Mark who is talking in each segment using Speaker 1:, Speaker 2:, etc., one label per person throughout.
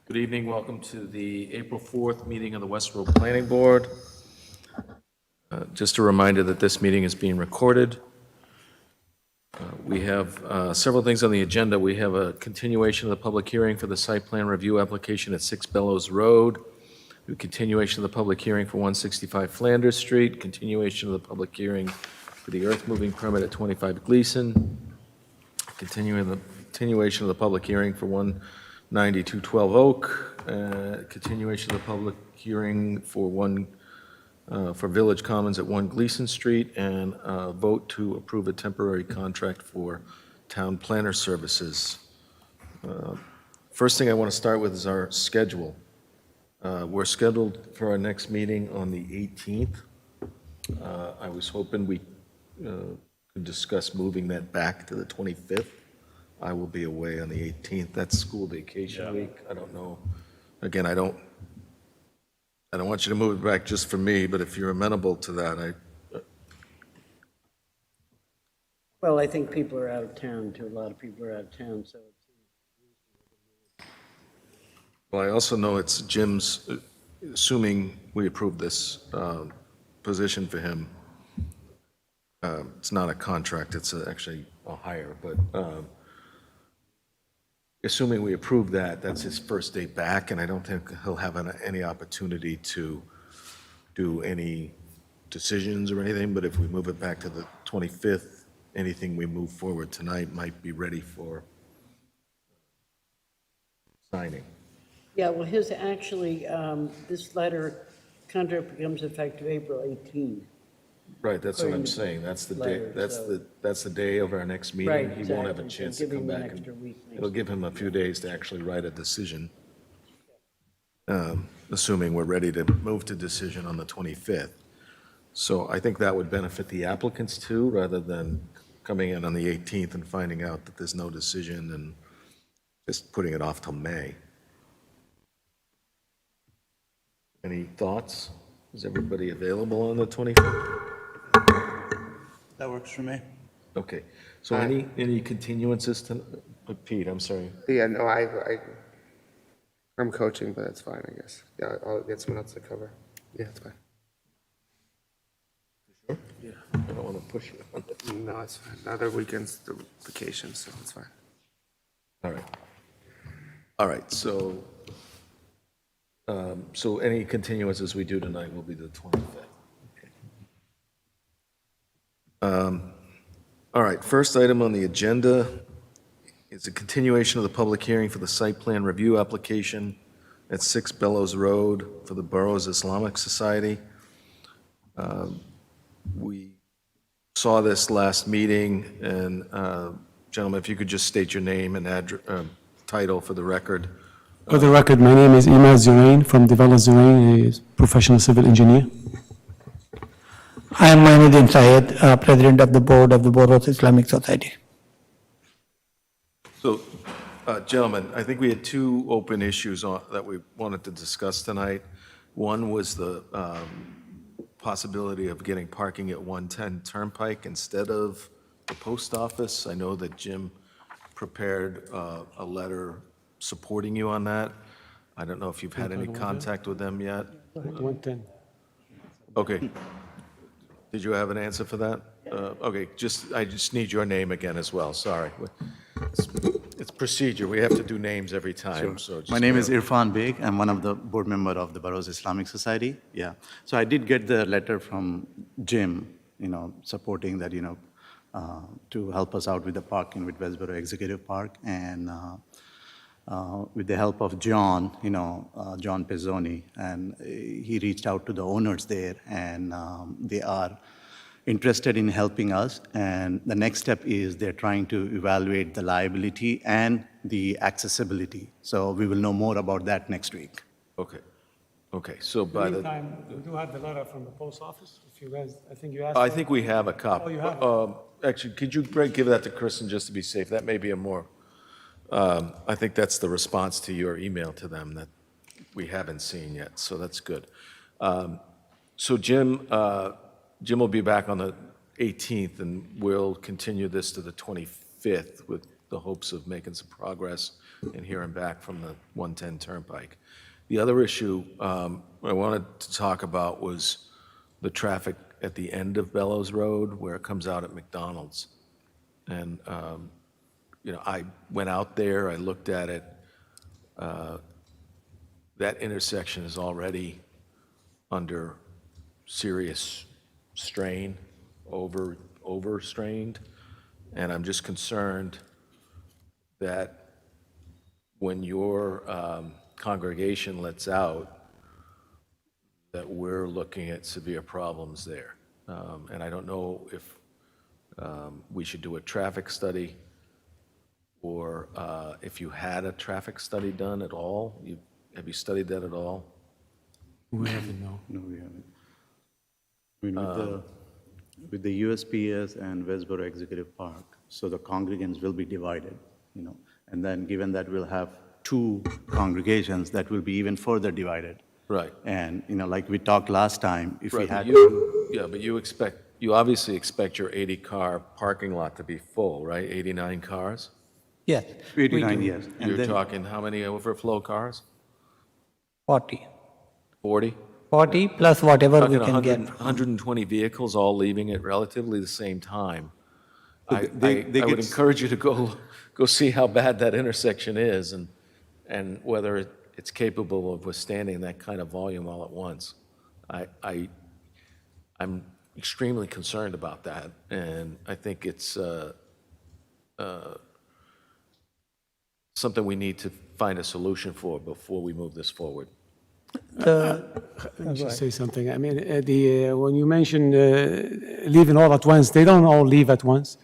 Speaker 1: Good evening, welcome to the April 4th meeting of the Westborough Planning Board. Just a reminder that this meeting is being recorded. We have several things on the agenda. We have a continuation of the public hearing for the site plan review application at 6 Bellows Road, a continuation of the public hearing for 165 Flanders Street, continuation of the public hearing for the earth moving permit at 25 Gleason, continuation of the public hearing for 19212 Oak, continuation of the public hearing for Village Commons at 1 Gleason Street, and vote to approve a temporary contract for town planner services. First thing I want to start with is our schedule. We're scheduled for our next meeting on the 18th. I was hoping we could discuss moving that back to the 25th. I will be away on the 18th. That's school vacation week. I don't know. Again, I don't want you to move it back just for me, but if you're amenable to that,
Speaker 2: Well, I think people are out of town, too. A lot of people are out of town, so.
Speaker 1: well, I also know it's Jim's, assuming we approve this position for him. It's not a contract, it's actually a hire, but assuming we approve that, that's his first day back, and I don't think he'll have any opportunity to do any decisions or anything, but if we move it back to the 25th, anything we move forward tonight might be ready for signing.
Speaker 2: Yeah, well, his actually, this letter, contract becomes effective April 18.
Speaker 1: Right, that's what I'm
Speaker 2: According to
Speaker 1: saying, that's the day,
Speaker 2: letter, so-
Speaker 1: that's the day of our next meeting.
Speaker 2: Right,
Speaker 1: He won't have a
Speaker 2: exactly. So
Speaker 1: chance to
Speaker 2: give
Speaker 1: come
Speaker 2: him an
Speaker 1: back.
Speaker 2: extra week next
Speaker 1: It'll give him a few days to actually write a decision, assuming we're ready to move to decision on the 25th. So I think that would benefit the applicants too, rather than coming in on the 18th and finding out that there's no decision and just putting it off till May. Any thoughts? Is everybody available on the 25th?
Speaker 3: That works for me.
Speaker 1: Okay, so any continuances to, Pete, I'm sorry.
Speaker 4: Yeah, no, I'm coaching, but that's fine, I guess. Yeah, I'll get someone else to cover. Yeah, it's fine.
Speaker 1: Sure? Yeah. I don't want to push you on that.
Speaker 4: No, it's fine. The other weekend's the vacation, so it's fine.
Speaker 1: All right. All right, so, so any continuances we do tonight will be the 25th. Okay. All right, first item on the agenda is a continuation of the public hearing for the site plan review application at 6 Bellows Road for the Borough's Islamic Society. We saw this last meeting, and gentlemen, if you could just state your name and title for the record.
Speaker 5: For the record, my name is Imad Zurain from Develop Zurain, a professional civil engineer.
Speaker 6: I am Moinuddin Syed, President of the Board of the Borough's Islamic Society.
Speaker 1: So, gentlemen, I think we had two open issues that we wanted to discuss tonight. One was the possibility of getting parking at 110 Turnpike instead of the post office. I know that Jim prepared a letter supporting you on that. I don't know if you've had any contact with them yet.
Speaker 5: 110.
Speaker 1: Okay. Did you have an answer for that? Okay, I just need your name again as well, sorry. It's procedure, we have to do names every time, so. just
Speaker 3: My name is
Speaker 1: bear-
Speaker 3: Irfan Beg. I'm one of the board member of the Borough's Islamic Society. Yeah. So I did get the letter from Jim, supporting that, to help us out with the parking with Westborough Executive Park. And with the help of John, John Pezzoni, and he reached out to the owners there, and they are interested in helping us. And the next step is they're trying to evaluate the liability and the accessibility. So we will know more about that next week.
Speaker 1: Okay, so by the,
Speaker 5: Meantime, we do have the letter from the post office, if you guys, I think you asked.
Speaker 1: I
Speaker 5: for it.
Speaker 1: think we have a copy.
Speaker 5: Oh, you have it?
Speaker 1: Actually, could you, Greg, give that to Kristen just to be safe? That may be a more, I think that's the response to your email to them that we haven't seen yet, so that's good. So Jim will be back on the 18th, and we'll continue this to the 25th with the hopes of making some progress and hearing back from the 110 Turnpike. The other issue I wanted to talk about was the traffic at the end of Bellows Road where it comes out at McDonald's. And, I went out there, I looked at it. That intersection is already under serious strain, overstrained. And I'm just concerned that when your congregation lets out, that we're looking at severe problems there. And I don't know if we should do a traffic study or if you had a traffic study done at all. Have you studied that at all?
Speaker 5: We haven't, no.
Speaker 3: No, we haven't. I mean, with the USPS and Westborough Executive Park, so the congregants will be divided, and then given that we'll have two congregations, that will be even further divided.
Speaker 1: Right.
Speaker 3: And, like we talked last time, if we
Speaker 1: Right, but
Speaker 3: had.
Speaker 1: but you obviously expect your 80-car parking lot to be full, right? 89 cars?
Speaker 6: Yes.
Speaker 3: 89 years. And
Speaker 1: You're
Speaker 3: then-
Speaker 1: talking how many overflow cars?
Speaker 6: 40.
Speaker 1: 40?
Speaker 6: 40 plus whatever we
Speaker 1: Talking
Speaker 6: can
Speaker 1: 100
Speaker 6: get.
Speaker 1: 120 vehicles all leaving at relatively the same time. I
Speaker 3: they
Speaker 1: would
Speaker 3: get-
Speaker 1: encourage you to go see how bad that intersection is and whether it's capable of withstanding that kind of volume all at once. I'm extremely concerned about that, and I think it's something we need to find a solution for before we move this forward.
Speaker 5: Let me just say something. I mean, when you mentioned leaving all at once, they don't all leave at once.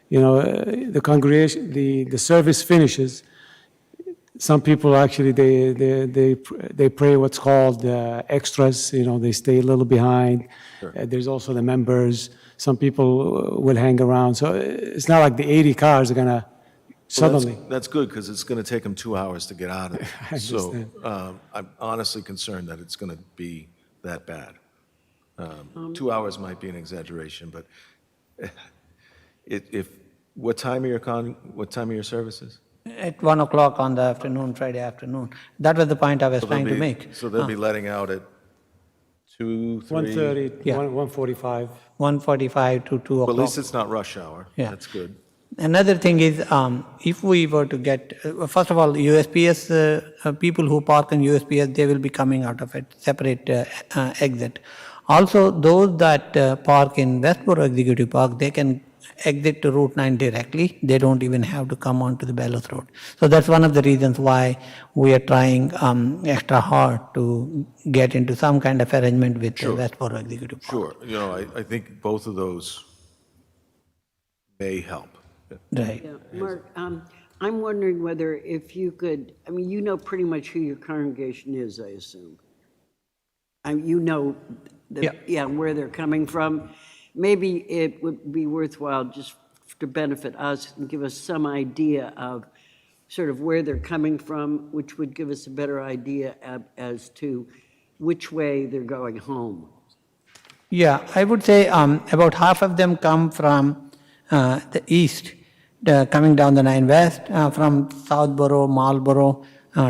Speaker 5: The congregation, the service finishes. Some people actually, they pray what's called extras, they stay a little behind.
Speaker 1: Sure.
Speaker 5: There's also the members. Some people will hang around. So it's not like the 80 cars are going to suddenly.
Speaker 1: That's good, because it's going to take them 2 hours to get out of it.
Speaker 5: I
Speaker 1: So
Speaker 5: understand.
Speaker 1: I'm honestly concerned that it's going to be that bad. 2 hours might be an exaggeration, but what time are your services?
Speaker 6: At 1 o'clock on the afternoon, Friday afternoon. That was the point I was trying to make.
Speaker 1: So they'll be letting out at 2, 3?
Speaker 5: 1:30,
Speaker 6: Yeah.
Speaker 5: 1:45.
Speaker 6: 1:45 to 2
Speaker 1: But
Speaker 6: o'clock.
Speaker 1: at least it's not rush hour.
Speaker 6: Yeah.
Speaker 1: That's good.
Speaker 6: Another thing is, if we were to get, first of all, USPS, people who park in USPS, they will be coming out of a separate exit. Also, those that park in Westborough Executive Park, they can exit to Route 9 directly. They don't even have to come onto the Bellows Road. So that's one of the reasons why we are trying extra hard to get into some kind of arrangement with the Westborough Executive Park.
Speaker 1: Sure. I think both of those may help.
Speaker 6: Right.
Speaker 2: Yeah, Mark, I'm wondering whether if you could, you know pretty much who your congregation is, I assume. Where they're coming from. Maybe it would be worthwhile just to benefit us and give us some idea of sort of where they're coming from, which would give us a better idea as to which way they're going home.
Speaker 6: Yeah, I would say about half of them come from the east, coming down the 9 West, from Southborough, Marlborough,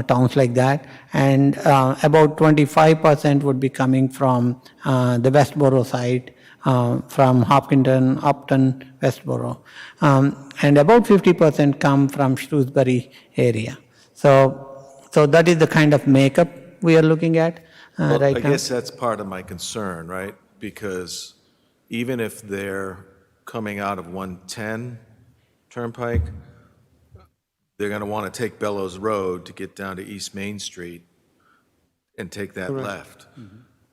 Speaker 6: towns like that. And about 25% would be coming from the Westborough side, from Hopkinton, Upton, Westborough. And about 50% come from Shrewsbury area. So that is the kind of makeup we are looking at
Speaker 1: Well,
Speaker 6: right
Speaker 1: I
Speaker 6: now.
Speaker 1: guess that's part of my concern, right? Because even if they're coming out of 110 Turnpike, they're going to want to take Bellows Road to get down to East Main Street and take that left.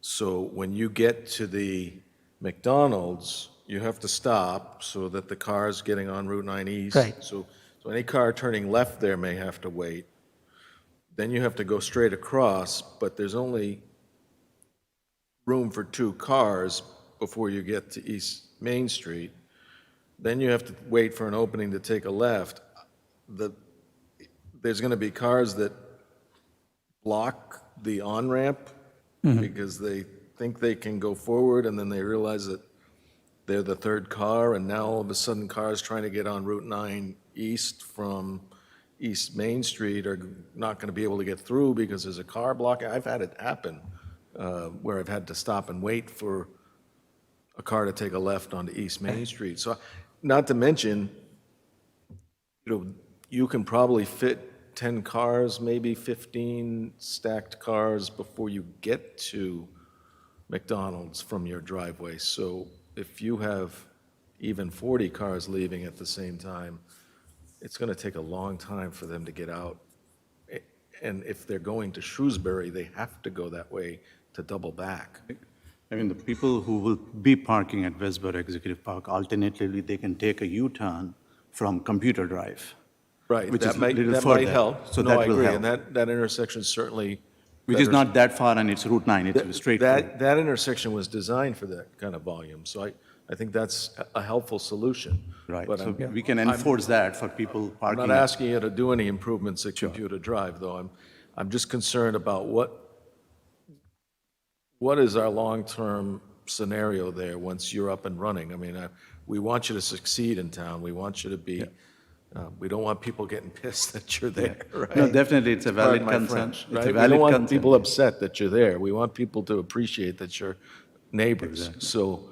Speaker 1: So when you get to the McDonald's, you have to stop so that the cars getting on Route 9 East.
Speaker 6: Right.
Speaker 1: So any car turning left there may have to wait. Then you have to go straight across, but there's only room for 2 cars before you get to East Main Street. Then you have to wait for an opening to take a left. There's going to be cars that block the on-ramp because they think they can go forward, and then they realize that they're the third car, and now all of a sudden cars trying to get on Route 9 east from East Main Street are not going to be able to get through because there's a car blocking. I've had it happen where I've had to stop and wait for a car to take a left onto East Main Street. So, not to mention, you can probably fit 10 cars, maybe 15 stacked cars before you get to McDonald's from your driveway. So if you have even 40 cars leaving at the same time, it's going to take a long time for them to get out. And if they're going to Shrewsbury, they have to go that way to double back.
Speaker 3: I mean, the people who will be parking at Westborough Executive Park, alternatively, they can take a U-turn from Computer Drive.
Speaker 1: Right,
Speaker 3: Which
Speaker 1: that
Speaker 3: is a
Speaker 1: might,
Speaker 3: little
Speaker 1: that might
Speaker 3: further.
Speaker 1: help.
Speaker 3: So
Speaker 1: No,
Speaker 3: that
Speaker 1: I
Speaker 3: will
Speaker 1: agree,
Speaker 3: help.
Speaker 1: and that intersection is certainly.
Speaker 3: Which is
Speaker 1: better.
Speaker 3: not that far, and it's Route 9, it's straight through.
Speaker 1: That intersection was designed for that kind of volume, so I think that's a helpful solution.
Speaker 3: Right,
Speaker 1: But
Speaker 3: so
Speaker 1: I'm
Speaker 3: we can enforce that for people
Speaker 1: I'm
Speaker 3: parking.
Speaker 1: not asking you to do any improvements at Computer Drive, though. I'm just concerned about what is our long-term scenario there once you're up and running? I mean, we want you to succeed in town, we want you to be, we don't want people getting pissed that you're there, right?
Speaker 3: No, definitely, it's a valid
Speaker 1: Pardon my
Speaker 3: concern.
Speaker 1: French,
Speaker 3: It's
Speaker 1: right?
Speaker 3: a
Speaker 1: We
Speaker 3: valid
Speaker 1: don't want
Speaker 3: concern.
Speaker 1: people upset that you're there. We want people to appreciate that you're neighbors. So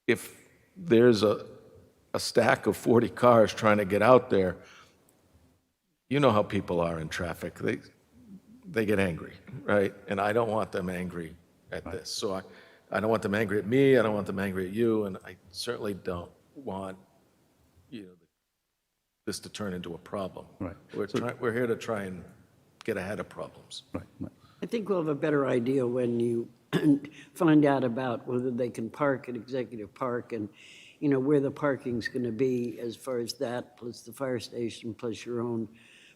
Speaker 1: if there's a stack of 40 cars trying to get out there, you know how people are in traffic. They get angry, right? And I don't want them angry at this. So I don't want them angry at me, I don't want them angry at you, and I certainly don't want, this to turn into a problem.
Speaker 3: Right.
Speaker 1: We're here to try and get ahead of problems.
Speaker 3: Right.
Speaker 2: I think we'll have a better idea when you find out about whether they can park at Executive Park and, where the parking's going to be as far as that, plus the fire station, plus your own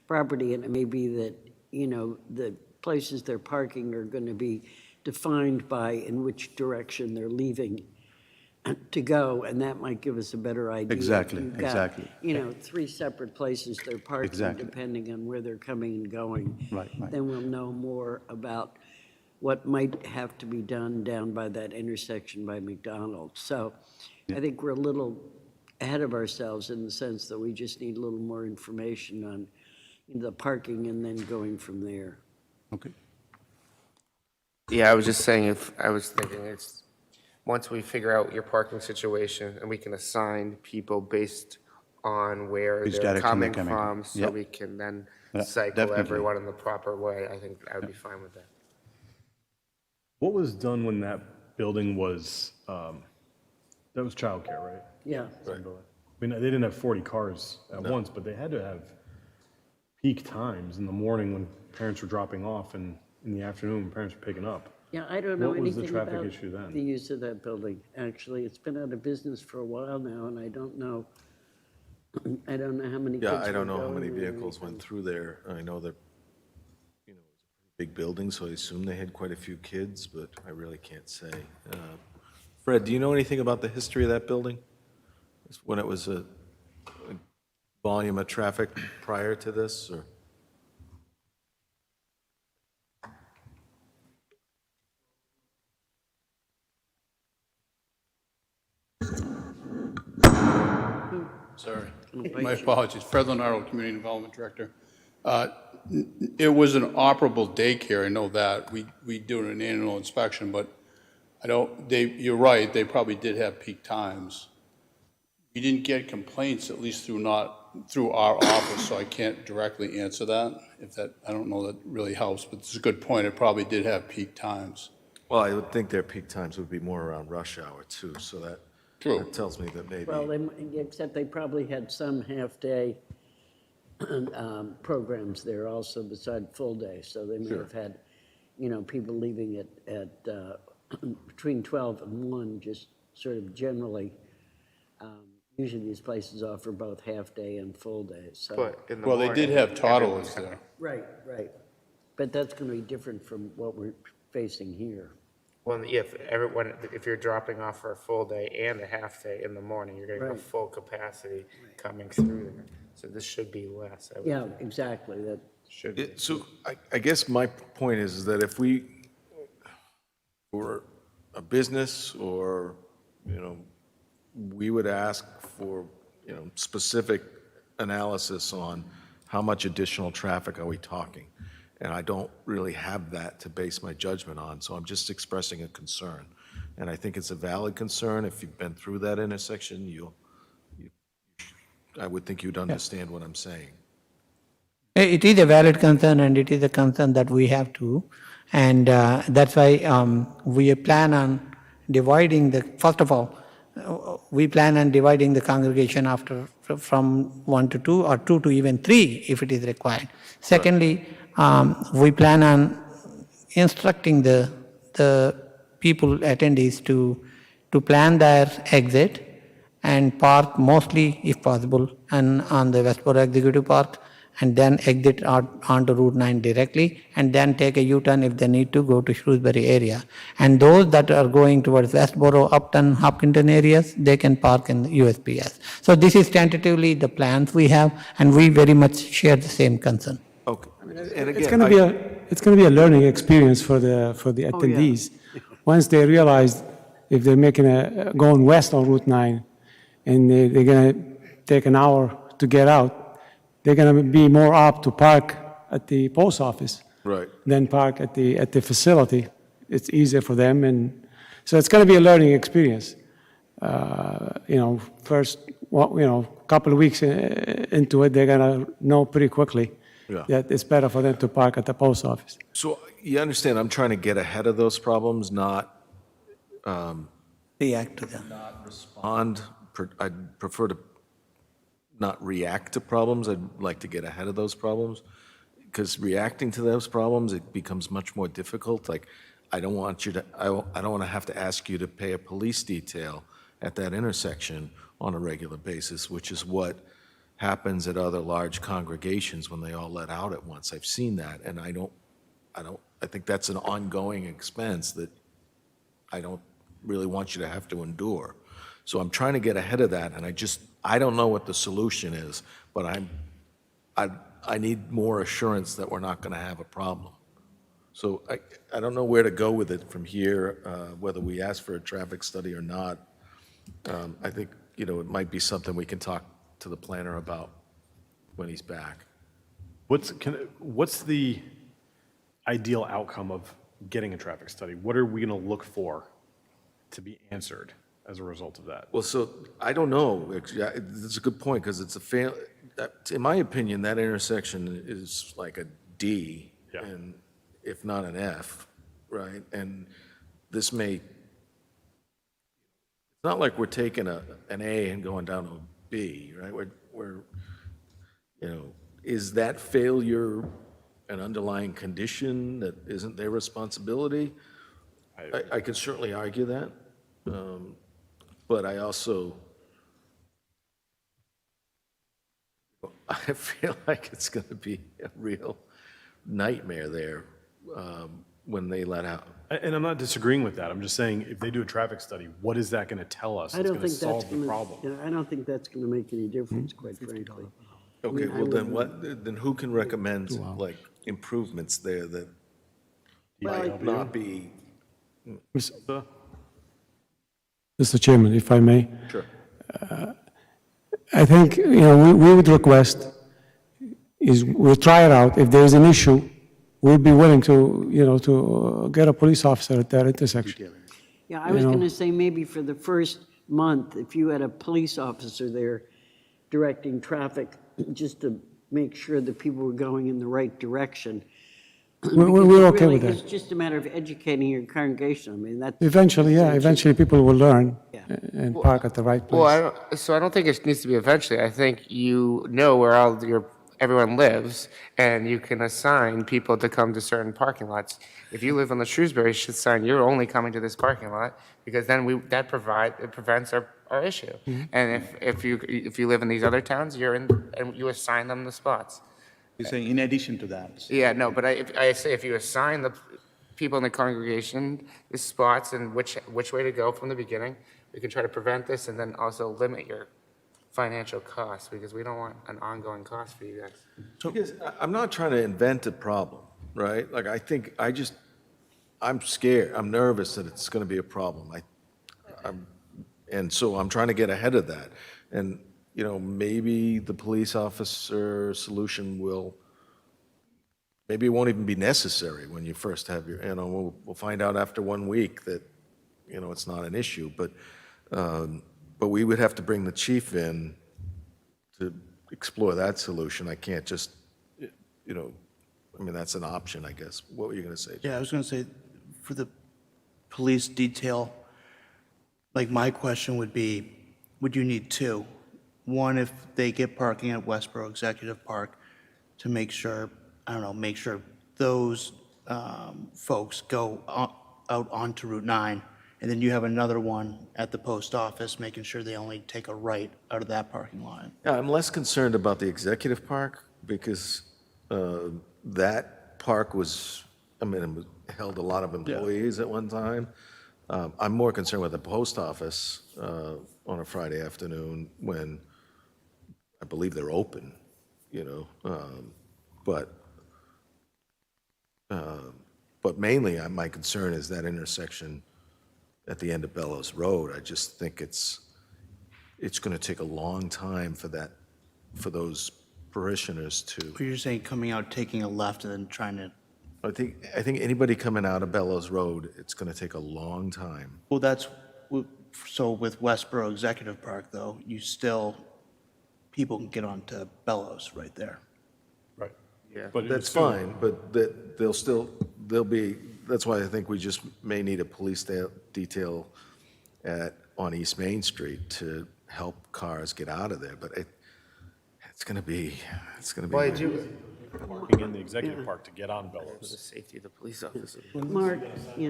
Speaker 2: property. And it may be that, the places they're parking are going to be defined by in which direction they're leaving to go, and that might give us a better idea.
Speaker 3: Exactly,
Speaker 2: You've got,
Speaker 3: exactly.
Speaker 2: 3 separate places they're parking,
Speaker 3: Exactly.
Speaker 2: depending on where they're coming and going.
Speaker 3: Right.
Speaker 2: Then we'll know more about what might have to be done down by that intersection by McDonald's. So I think we're a little ahead of ourselves in the sense that we just need a little more information on the parking and then going from there.
Speaker 3: Okay.
Speaker 4: Yeah, I was just saying, I was thinking it's, once we figure out your parking situation and we can assign people based on where
Speaker 3: Which
Speaker 4: they're
Speaker 3: direction
Speaker 4: coming
Speaker 3: they're coming
Speaker 4: from,
Speaker 3: from.
Speaker 4: so
Speaker 3: Yeah.
Speaker 4: we can then
Speaker 3: Yeah,
Speaker 4: cycle
Speaker 3: definitely.
Speaker 4: everyone in the proper way, I think I would be fine with that.
Speaker 7: What was done when that building was, that was childcare, right?
Speaker 2: Yeah.
Speaker 7: I mean, they didn't have 40 cars at once, but they had to have peak times in the morning when parents were dropping off and in the afternoon when parents were picking up.
Speaker 2: Yeah, I don't know
Speaker 7: What was the
Speaker 2: anything
Speaker 7: traffic
Speaker 2: about
Speaker 7: issue then?
Speaker 2: the use of that building, actually. It's been out of business for a while now, and I don't know how many kids
Speaker 1: Yeah, I don't
Speaker 2: were
Speaker 1: know how
Speaker 2: going
Speaker 1: many
Speaker 2: there or
Speaker 1: vehicles
Speaker 2: anything.
Speaker 1: went through there. I know that, it's a big building, so I assume they had quite a few kids, but I really can't say. Fred, do you know anything about the history of that building? When it was a volume of traffic prior to this, or? Sorry.
Speaker 8: My apologies. Fred Lenaro, Community Development Director. It was an operable daycare, I know that. We do an annual inspection, but you're right, they probably did have peak times. We didn't get complaints, at least through our office, so I can't directly answer that. I don't know that really helps, but it's a good point. It probably did have peak times.
Speaker 1: Well, I would think their peak times would be more around rush hour too, so that tells me that maybe.
Speaker 2: Well, except they probably had some half-day programs there also beside full day. So they may have had, people leaving at between 12 and 1, just sort of generally. Usually these places offer both half-day and full day, so.
Speaker 4: But in the
Speaker 8: Well, they
Speaker 4: morning,
Speaker 8: did have
Speaker 4: everyone's
Speaker 8: toddlers there.
Speaker 2: Right. But that's going to be different from what we're facing here.
Speaker 4: Well, if you're dropping off for a full day and a half day in the morning, you're gonna have full capacity coming through there. So this should be less, I would
Speaker 2: Yeah,
Speaker 4: think.
Speaker 2: exactly, that,
Speaker 4: Should be.
Speaker 1: So I guess my point is that if we, for a business or, we would ask for specific analysis on how much additional traffic are we talking? And I don't really have that to base my judgment on, so I'm just expressing a concern. And I think it's a valid concern. If you've been through that intersection, I would think you'd understand what I'm saying.
Speaker 6: It is a valid concern, and it is a concern that we have to. And that's why we plan on dividing first of all, we plan on dividing the congregation from 1 to 2 or 2 to even 3 if it is required. Secondly, we plan on instructing the people, attendees, to plan their exit and park mostly, if possible, and on the Westborough Executive Park, and then exit out onto Route 9 directly, and then take a U-turn if they need to go to Shrewsbury area. And those that are going towards Westborough, Upton, Hopkinton areas, they can park in the USPS. So this is tentatively the plans we have, and we very much share the same concern.
Speaker 1: Okay. And
Speaker 5: It's
Speaker 1: again,
Speaker 5: going to be a learning experience for the attendees. Once they realize if they're going west on Route 9 and they're going to take an hour to get out, they're going to be more apt to park at the post office
Speaker 1: Right.
Speaker 5: than park at the facility. It's easier for them, and so it's going to be a learning experience. First, couple of weeks into it, they're going to know pretty quickly that it's better for them to park at the post office.
Speaker 1: So you understand, I'm trying to get ahead of those problems, not
Speaker 6: React to them.
Speaker 1: respond. I'd prefer to not react to problems. I'd like to get ahead of those problems, because reacting to those problems, it becomes much more difficult. Like, I don't want to have to ask you to pay a police detail at that intersection on a regular basis, which is what happens at other large congregations when they all let out at once. I've seen that, and I think that's an ongoing expense that I don't really want you to have to endure. So I'm trying to get ahead of that, and I don't know what the solution is, but I need more assurance that we're not going to have a problem. So I don't know where to go with it from here, whether we ask for a traffic study or not. I think, it might be something we can talk to the planner about when he's back.
Speaker 7: What's the ideal outcome of getting a traffic study? What are we going to look for to be answered as a result of that?
Speaker 1: Well, so I don't know. That's a good point, because it's in my opinion, that intersection is like a D, and if not an F, right? And this it's not like we're taking an A and going down to a B, right? Is that failure an underlying condition that isn't their responsibility? I could certainly argue that. But I also, I feel like it's going to be a real nightmare there when they let out.
Speaker 7: And I'm not disagreeing with that. I'm just saying, if they do a traffic study, what is that going to tell us?
Speaker 2: I
Speaker 7: That's
Speaker 2: don't
Speaker 7: going to
Speaker 2: think that's
Speaker 7: solve the problem.
Speaker 2: I don't think that's going to make any difference, quite frankly.
Speaker 1: Okay, well, then who can recommend, like, improvements there that might not be?
Speaker 5: Mr. Chairman, if I may.
Speaker 1: Sure.
Speaker 5: I think, we would request we'll try it out. If there's an issue, we'll be willing to get a police officer at that intersection.
Speaker 2: Yeah, I was going to say maybe for the first month, if you had a police officer there directing traffic, just to make sure that people were going in the right direction.
Speaker 5: We're okay with that.
Speaker 2: It's just a matter of educating your congregation. I mean, that's.
Speaker 5: Eventually people will learn and park at the right place.
Speaker 4: Well, I don't think it needs to be eventually. I think you know where everyone lives, and you can assign people to come to certain parking lots. If you live on the Shrewsbury sign, you're only coming to this parking lot, because then it prevents our issue. And if you live in these other towns, and you assign them the spots.
Speaker 3: You're saying in addition to that?
Speaker 4: Yeah, no, but I say if you assign the people in the congregation the spots and which way to go from the beginning, we can try to prevent this, and then also limit your financial costs, because we don't want an ongoing cost for you guys.
Speaker 1: Because I'm not trying to invent a problem, right? Like, I'm scared, I'm nervous that it's going to be a problem. And so I'm trying to get ahead of that. And maybe the police officer solution maybe it won't even be necessary when you first have we'll find out after 1 week that, it's not an issue, but we would have to bring the chief in to explore that solution. I can't just, that's an option, I guess. What were you going to say?
Speaker 9: Yeah, I was going to say, for the police detail, like my question would be, would you need two? One, if they get parking at Westborough Executive Park to make sure, make sure those folks go out onto Route 9. And then you have another one at the post office, making sure they only take a right out of that parking lot.
Speaker 1: Yeah, I'm less concerned about the executive park because that park it held a lot of employees at one time. I'm more concerned with the post office on a Friday afternoon when I believe they're open, but mainly my concern is that intersection at the end of Bellows Road. I just think it's going to take a long time for those parishioners to.
Speaker 9: Or you're saying coming out, taking a left, and then trying to,
Speaker 1: I think anybody coming out of Bellows Road, it's going to take a long time.
Speaker 9: well, so with Westborough Executive Park, though, people can get onto Bellows right there.
Speaker 7: Right.
Speaker 4: Yeah.
Speaker 7: But
Speaker 1: That's fine, but they'll be, that's why I think we just may need a police detail on East Main Street to help cars get out of there, but it's going to be.
Speaker 4: Well, I do,
Speaker 7: Parking in the executive park to get on
Speaker 4: for the
Speaker 7: Bellows.
Speaker 4: safety of the police officers.
Speaker 2: Mark,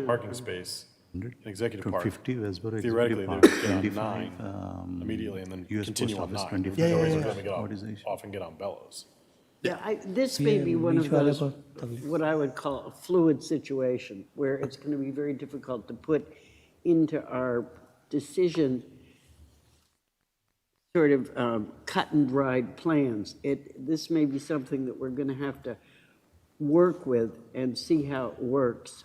Speaker 7: Parking space, an executive
Speaker 3: From
Speaker 7: park.
Speaker 3: 50 Westborough
Speaker 7: Theoretically,
Speaker 3: Executive
Speaker 7: they
Speaker 3: Park,
Speaker 7: would get
Speaker 3: 25,
Speaker 7: on 9 immediately and then
Speaker 3: US
Speaker 7: continue
Speaker 3: Post
Speaker 7: on
Speaker 3: Office
Speaker 7: 9.
Speaker 3: 25.
Speaker 7: Otherwise,
Speaker 3: Yeah,
Speaker 7: they're going to
Speaker 3: What is it?
Speaker 7: off and get on Bellows.
Speaker 2: this may be one of
Speaker 6: which
Speaker 2: those,
Speaker 6: one about
Speaker 2: what I would call a fluid situation, where it's going to be very difficult to put into our decision sort of cut and dried plans. This may be something that we're going to have to work with and see how it works,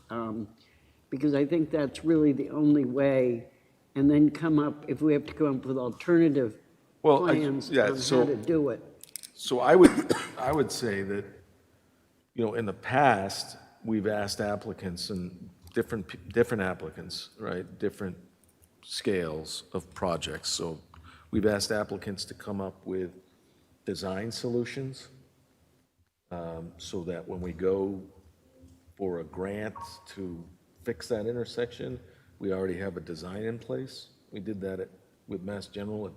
Speaker 2: because I think that's really the only way, and then if we have to come up with alternative plans on how to do it.
Speaker 1: So I would say that, in the past, we've asked applicants and different applicants, right, different scales of projects. So we've asked applicants to come up with design solutions so that when we go for a grant to fix that intersection, we already have a design in place. We did that with Mass General at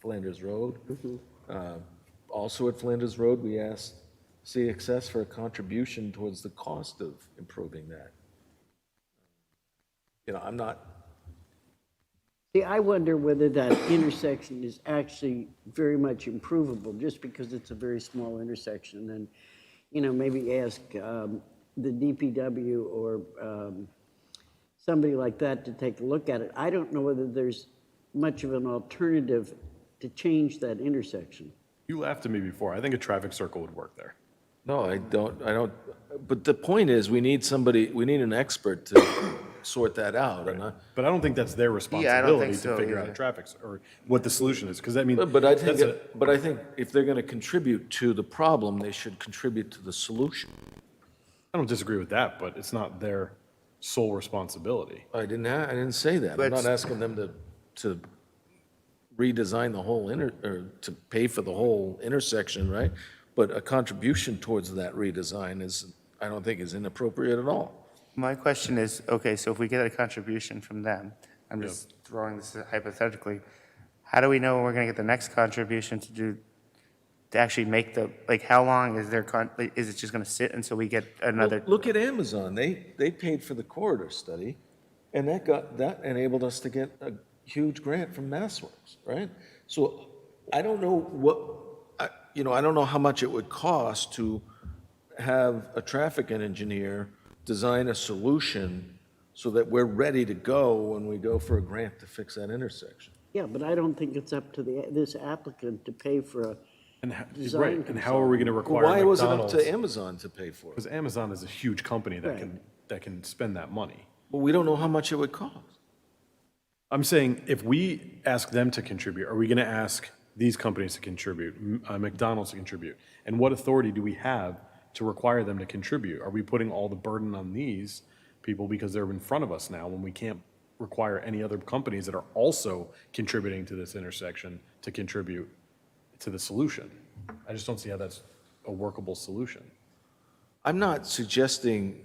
Speaker 1: Flanders Road. Also at Flanders Road, we asked CXS for a contribution towards the cost of improving that. I'm not.
Speaker 2: See, I wonder whether that intersection is actually very much improvable, just because it's a very small intersection, and, maybe ask the DPW or somebody like that to take a look at it. I don't know whether there's much of an alternative to change that intersection.
Speaker 7: You laughed at me before. I think a traffic circle would work there.
Speaker 1: No, I don't, but the point is, we need an expert to sort that out. And
Speaker 7: But I don't think that's their
Speaker 4: Yeah, I
Speaker 7: responsibility
Speaker 4: don't think
Speaker 7: to
Speaker 4: so
Speaker 7: figure out a
Speaker 4: either.
Speaker 7: traffic, or what the solution is, because
Speaker 1: But I think if they're going to contribute to the problem, they should contribute to the solution.
Speaker 7: I don't disagree with that, but it's not their sole responsibility.
Speaker 1: I didn't say that. I'm
Speaker 4: But-
Speaker 1: not asking them to redesign the whole or to pay for the whole intersection, right? But a contribution towards that redesign I don't think is inappropriate at all.
Speaker 4: My question is, okay, so if we get a contribution from them, I'm just throwing this hypothetically, how do we know when we're going to get the next contribution to actually make how long is is it just going to sit until we get another?
Speaker 1: Well, look at Amazon. They paid for the corridor study, and that enabled us to get a huge grant from MassWorks, right? So I don't know I don't know how much it would cost to have a traffic engineer design a solution so that we're ready to go when we go for a grant to fix that intersection.
Speaker 2: Yeah, but I don't think it's up to this applicant to pay for a design
Speaker 7: Right, and how are we going to
Speaker 1: Well,
Speaker 7: require
Speaker 1: why was it up
Speaker 7: McDonald's?
Speaker 1: to Amazon to pay for it?
Speaker 7: Because Amazon is a huge company
Speaker 2: Right.
Speaker 7: that can spend that money.
Speaker 1: Well, we don't know how much it would cost.
Speaker 7: I'm saying, if we ask them to contribute, are we going to ask these companies to contribute, McDonald's to contribute? And what authority do we have to require them to contribute? Are we putting all the burden on these people because they're in front of us now when we can't require any other companies that are also contributing to this intersection to contribute to the solution? I just don't see how that's a workable solution.
Speaker 1: I'm not suggesting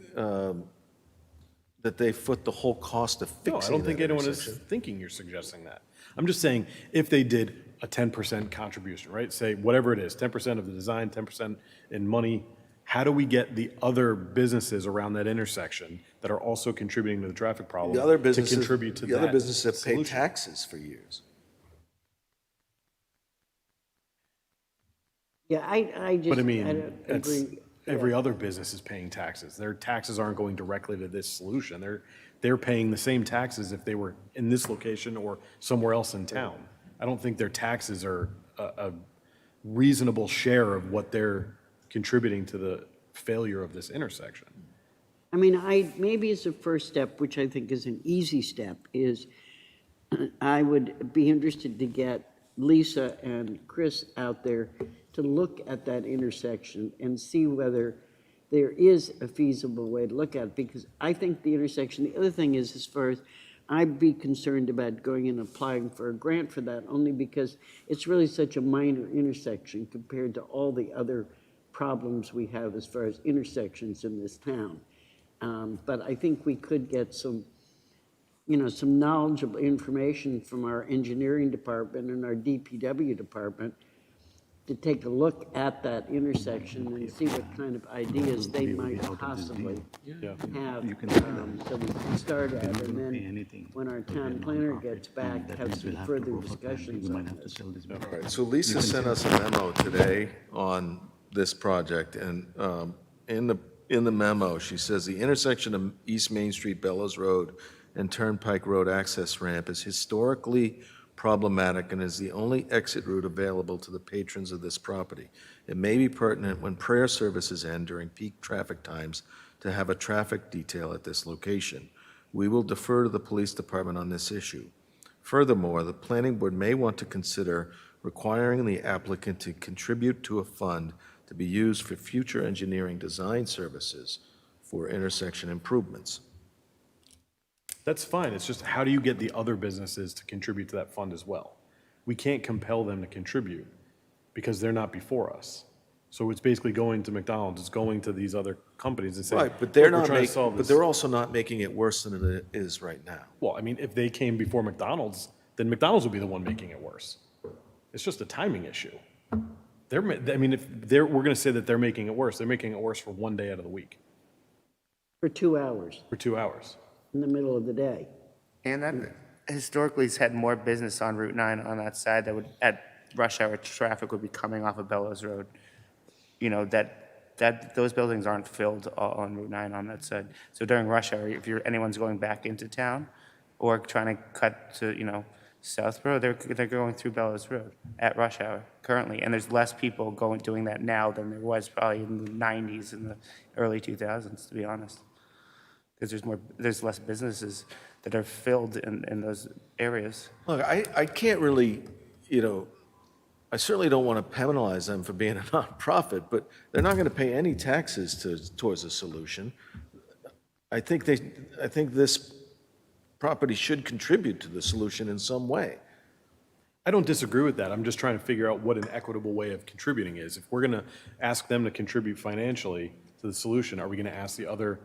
Speaker 1: that they foot the whole cost of fixing
Speaker 7: No, I don't think
Speaker 1: that
Speaker 7: anyone is
Speaker 1: intersection.
Speaker 7: thinking you're suggesting that. I'm just saying, if they did a 10% contribution, right? Say, whatever it is, 10% of the design, 10% in money, how do we get the other businesses around that intersection that are also contributing to the traffic problem
Speaker 1: The other
Speaker 7: to
Speaker 1: businesses,
Speaker 7: contribute to
Speaker 1: the other
Speaker 7: that
Speaker 1: businesses have paid
Speaker 7: solution?
Speaker 1: taxes for years.
Speaker 2: Yeah, I just,
Speaker 7: But I
Speaker 2: I
Speaker 7: mean,
Speaker 2: don't
Speaker 7: it's,
Speaker 2: agree.
Speaker 7: every other business is paying taxes. Their taxes aren't going directly to this solution. They're paying the same taxes if they were in this location or somewhere else in town. I don't think their taxes are a reasonable share of what they're contributing to the failure of this intersection.
Speaker 2: I mean, maybe as a first step, which I think is an easy step, is I would be interested to get Lisa and Chris out there to look at that intersection and see whether there is a feasible way to look at it, because I think the intersection, the other thing is, as far as, I'd be concerned about going and applying for a grant for that, only because it's really such a minor intersection compared to all the other problems we have as far as intersections in this town. But I think we could get some, some knowledgeable information from our engineering department and our DPW department to take a look at that intersection and see what kind of ideas they might possibly have, so we can start at, and then when our town planner gets back, have some further discussions on this.
Speaker 1: All right, so Lisa sent us a memo today on this project, and in the memo, she says the intersection of East Main Street, Bellows Road, and Turnpike Road access ramp is historically problematic and is the only exit route available to the patrons of this property. It may be pertinent when prayer services end during peak traffic times to have a traffic detail at this location. We will defer to the police department on this issue. Furthermore, the planning board may want to consider requiring the applicant to contribute to a fund to be used for future engineering design services for intersection improvements.
Speaker 7: That's fine. It's just, how do you get the other businesses to contribute to that fund as well? We can't compel them to contribute because they're not before us. So it's basically going to McDonald's, it's going to these other companies and saying,
Speaker 1: Right, but they're
Speaker 7: "Look, we're
Speaker 1: not
Speaker 7: trying to
Speaker 1: making,
Speaker 7: solve
Speaker 1: but
Speaker 7: this."
Speaker 1: they're also not making it worse than it is right now.
Speaker 7: Well, I mean, if they came before McDonald's, then McDonald's would be the one making it worse. It's just a timing issue. I mean, we're going to say that they're making it worse. They're making it worse for one day out of the week,
Speaker 2: For 2 hours
Speaker 7: for 2 hours.
Speaker 2: in the middle of the day.
Speaker 4: And that historically has had more business on Route 9 on that side that would, at rush hour traffic would be coming off of Bellows Road. Those buildings aren't filled on Route 9 on that side. So during rush hour, if anyone's going back into town or trying to cut to, Southborough, they're going through Bellows Road at rush hour currently. And there's less people doing that now than there was probably in the 90s and the early 2000s, to be honest. Because there's less businesses that are filled in those areas.
Speaker 1: Look, I can't really, I certainly don't want to penalize them for being a nonprofit, but they're not going to pay any taxes towards a solution. I think this property should contribute to the solution in some way.
Speaker 7: I don't disagree with that. I'm just trying to figure out what an equitable way of contributing is. If we're going to ask them to contribute financially to the solution, are we going to ask the other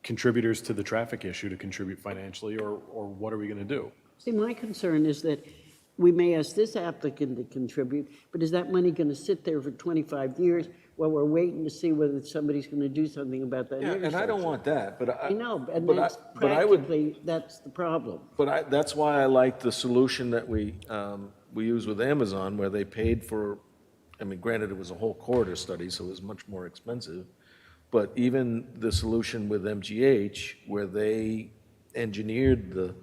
Speaker 7: contributors to the traffic issue to contribute financially, or what are we going to do?
Speaker 2: See, my concern is that we may ask this applicant to contribute, but is that money going to sit there for 25 years while we're waiting to see whether somebody's going to do something about that intersection?
Speaker 1: And I don't want that, but
Speaker 2: I know, and
Speaker 1: but
Speaker 2: that's
Speaker 1: but I would,
Speaker 2: practically, that's the problem.
Speaker 1: but that's why I like the solution that we use with Amazon, where they paid for, I mean, granted, it was a whole corridor study, so it was much more expensive, but even the solution with MGH, where they engineered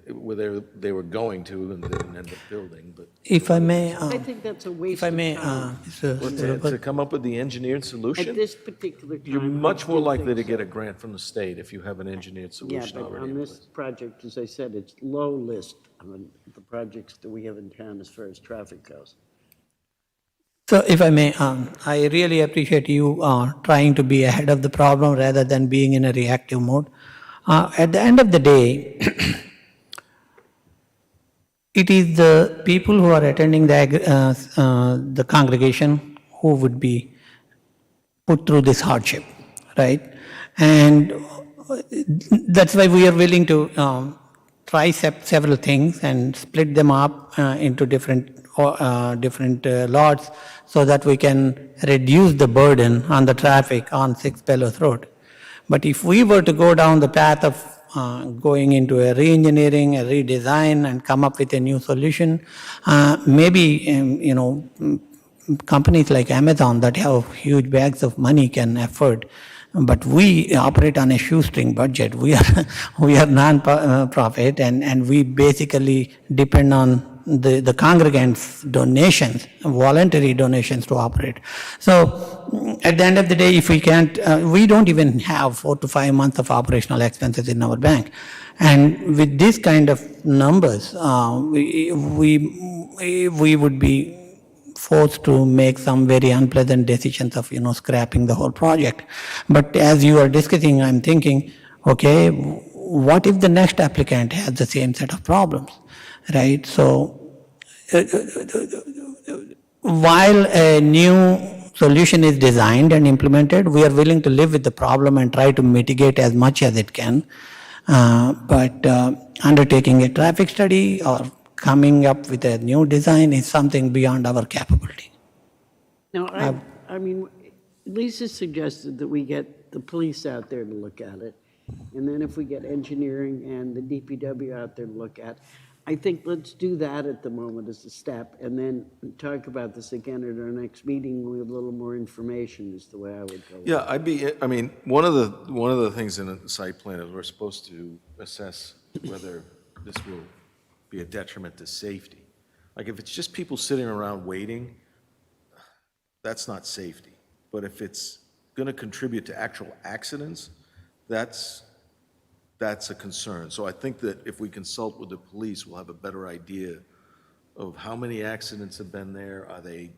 Speaker 1: where they were going to and they didn't end up building, but.
Speaker 6: If I may,
Speaker 2: I think that's a waste
Speaker 6: if I
Speaker 2: of
Speaker 6: may,
Speaker 2: time.
Speaker 1: To come up with the engineered
Speaker 2: At
Speaker 1: solution,
Speaker 2: this particular time.
Speaker 1: you're much
Speaker 2: I
Speaker 1: more
Speaker 2: don't
Speaker 1: likely
Speaker 2: think
Speaker 1: to
Speaker 2: so.
Speaker 1: get a grant from the state if you have an engineered
Speaker 2: Yeah,
Speaker 1: solution
Speaker 2: but
Speaker 1: already
Speaker 2: on
Speaker 1: in
Speaker 2: this
Speaker 1: place.
Speaker 2: project, as I said, it's low list on the projects that we have in town as far as traffic goes.
Speaker 6: So if I may, I really appreciate you trying to be ahead of the problem rather than being in a reactive mode. At the end of the day, it is the people who are attending the congregation who would be put through this hardship, right? And that's why we are willing to try several things and split them up into different lots so that we can reduce the burden on the traffic on 6 Bellows Road. But if we were to go down the path of going into a re-engineering, a redesign, and come up with a new solution, maybe companies like Amazon that have huge bags of money can afford. But we operate on a shoestring budget. We are non-profit, and we basically depend on the congregants' donations, voluntary donations to operate. So at the end of the day, if we can't, we don't even have 4 to 5 months of operational expenses in our bank. And with this kind of numbers, we would be forced to make some very unpleasant decisions of, scrapping the whole project. But as you are discussing, I'm thinking, okay, what if the next applicant has the same set of problems, right? So while a new solution is designed and implemented, we are willing to live with the problem and try to mitigate as much as it can. But undertaking a traffic study or coming up with a new design is something beyond our capability.
Speaker 2: Now, I mean, Lisa suggested that we get the police out there to look at it, and then if we get engineering and the DPW out there to look at, I think let's do that at the moment as a step, and then talk about this again at our next meeting with a little more information is the way I would go.
Speaker 1: Yeah, one of the things in the site plan is we're supposed to assess whether this will be a detriment to safety. Like if it's just people sitting around waiting, that's not safety. But if it's going to contribute to actual accidents, that's a concern. So I think that if we consult with the police, we'll have a better idea of how many accidents have been there. Are they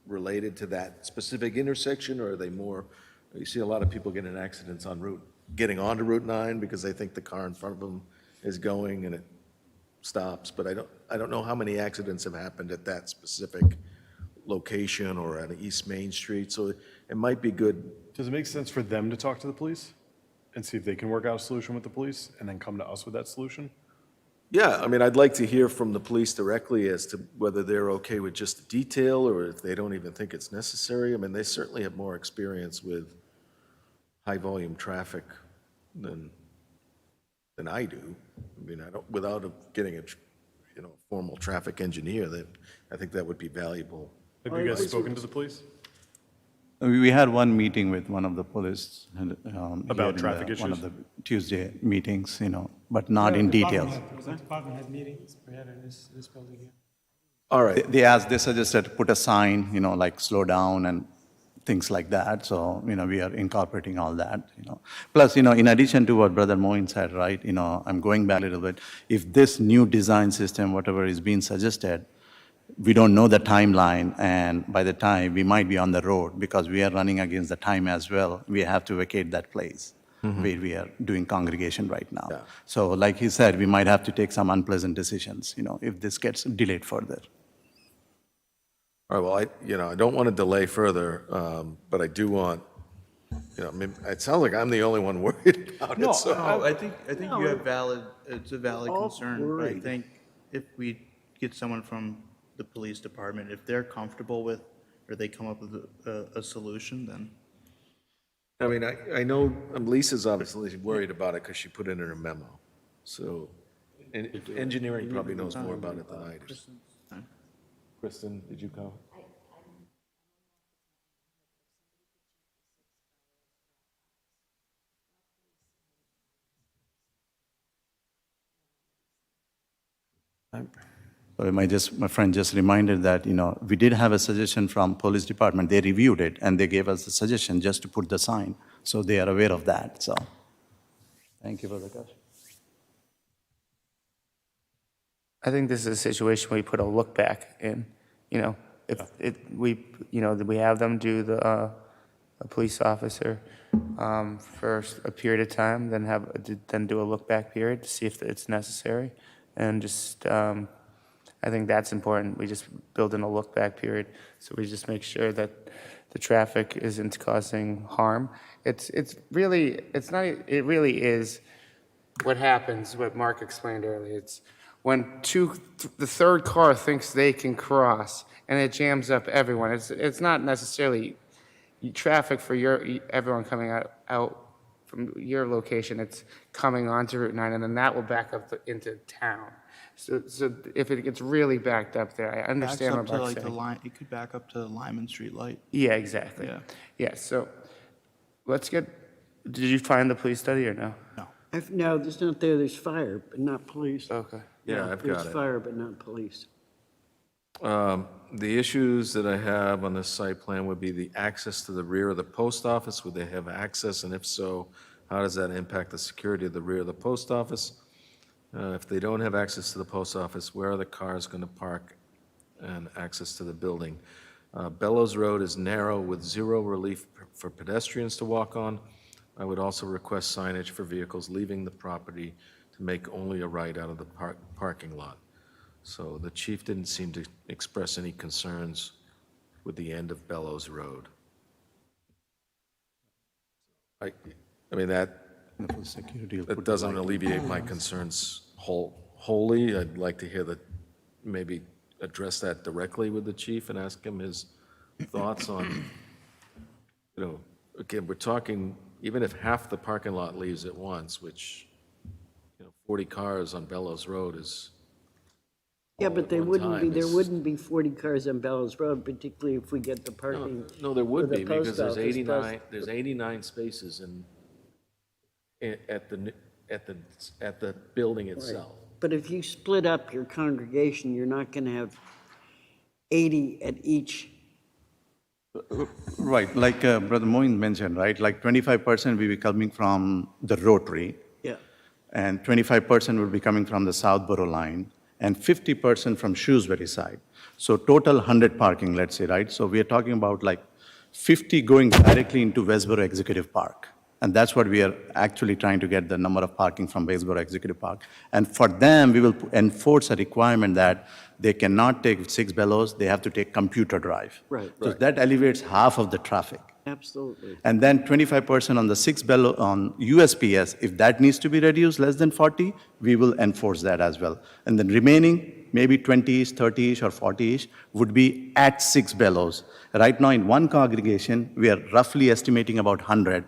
Speaker 1: related to that specific intersection, or are they more, you see a lot of people getting in accidents getting onto Route 9 because they think the car in front of them is going and it stops, but I don't know how many accidents have happened at that specific location or at East Main Street, so it might be good.
Speaker 7: Does it make sense for them to talk to the police and see if they can work out a solution with the police and then come to us with that solution?
Speaker 1: Yeah, I'd like to hear from the police directly as to whether they're okay with just the detail or if they don't even think it's necessary. They certainly have more experience with high-volume traffic than I do. Without getting a formal traffic engineer, I think that would be valuable.
Speaker 7: Have you guys spoken to the police?
Speaker 3: We had one meeting with one of the police.
Speaker 7: About
Speaker 3: here in
Speaker 7: traffic
Speaker 3: one of
Speaker 7: issues?
Speaker 3: the Tuesday meetings, but not in detail.
Speaker 5: The department had meetings, we had in this building here.
Speaker 1: All right.
Speaker 3: They suggested to put a sign, like slow down and things like that. So, we are incorporating all that, Plus, in addition to what Brother Moin said, right, I'm going back a little bit. If this new design system, whatever is being suggested, we don't know the timeline, and by the time we might be on the road because we are running against the time as well. We have to vacate that place where we are doing congregation right now.
Speaker 1: Yeah.
Speaker 3: So like he said, we might have to take some unpleasant decisions, if this gets delayed further.
Speaker 1: All right, well, I don't want to delay further, but I do want, it sounds like I'm the only one worried about it, so.
Speaker 9: No, I think you have it's a valid
Speaker 2: all
Speaker 9: concern, but I
Speaker 2: worried.
Speaker 9: think if we get someone from the police department, if they're comfortable with, or they come up with a solution, then.
Speaker 1: I know Lisa's obviously worried about it because she put it in her memo, so, and engineering probably knows more about it than I do. Kristen, did you go?
Speaker 3: So my friend just reminded that, we did have a suggestion from police department. They reviewed it and they gave us the suggestion just to put the sign. So they are aware of that, so. Thank you for the question.
Speaker 4: I think this is a situation where we put a look back in, if we have them do a police officer for a period of time, then do a look back period to see if it's necessary. And just, I think that's important. We just build in a look back period. So we just make sure that the traffic isn't causing harm. It really is what happens, what Mark explained earlier. It's when the third car thinks they can cross and it jams up everyone. It's not necessarily traffic for everyone coming out from your location. It's coming onto Route 9, and then that will back up into town. So if it gets really backed up there, I
Speaker 9: Backs
Speaker 4: understand
Speaker 9: up
Speaker 4: what
Speaker 9: to
Speaker 4: Mark's
Speaker 9: like the
Speaker 4: saying.
Speaker 9: line, it could back up to the Lyman Street light.
Speaker 4: Yeah, exactly.
Speaker 9: Yeah.
Speaker 4: Yeah, so did you find the police study or no?
Speaker 9: No.
Speaker 2: No, there's not there, there's fire, but not police.
Speaker 4: Okay.
Speaker 1: Yeah, I've got
Speaker 2: There's
Speaker 1: it.
Speaker 2: fire, but not police.
Speaker 1: The issues that I have on this site plan would be the access to the rear of the post office. Would they have access, and if so, how does that impact the security of the rear of the post office? If they don't have access to the post office, where are the cars going to park and access to the building? Bellows Road is narrow with zero relief for pedestrians to walk on. I would also request signage for vehicles leaving the property to make only a right out of the parking lot. So the chief didn't seem to express any concerns with the end of Bellows Road. I mean, that
Speaker 3: For security, you'll
Speaker 1: That
Speaker 3: put the
Speaker 1: doesn't
Speaker 3: light.
Speaker 1: alleviate my concerns wholly. I'd like to hear that, maybe address that directly with the chief and ask him his thoughts on, again, we're talking, even if half the parking lot leaves at once, which, 40 cars on Bellows Road is.
Speaker 2: Yeah,
Speaker 1: all
Speaker 2: but
Speaker 1: at
Speaker 2: there
Speaker 1: one
Speaker 2: wouldn't be,
Speaker 1: time
Speaker 2: there
Speaker 1: is-
Speaker 2: wouldn't be 40 cars on Bellows Road, particularly if we get the parking.
Speaker 1: No, there would
Speaker 2: for the
Speaker 1: be, because
Speaker 2: post
Speaker 1: there's
Speaker 2: office,
Speaker 1: 89, there's 89 spaces at the building itself.
Speaker 2: But if you split up your congregation, you're not going to have 80 at each.
Speaker 3: Right, like Brother Moin mentioned, right, like 25% will be coming from the Rotary,
Speaker 2: Yeah.
Speaker 3: and 25% will be coming from the Southborough line, and 50% from Shrewsbury side. So total 100 parking, let's say, right? So we are talking about like 50 going directly into Westborough Executive Park. And that's what we are actually trying to get, the number of parking from Westborough Executive Park. And for them, we will enforce a requirement that they cannot take 6 Bellows, they have to take Computer Drive.
Speaker 2: Right.
Speaker 3: So that alleviates half of the traffic.
Speaker 2: Absolutely.
Speaker 3: And then 25% on the 6 Bellows on USPS, if that needs to be reduced less than 40, we will enforce that as well. And then remaining, maybe 20-ish, 30-ish, or 40-ish, would be at 6 Bellows. Right now, in one congregation, we are roughly estimating about 100.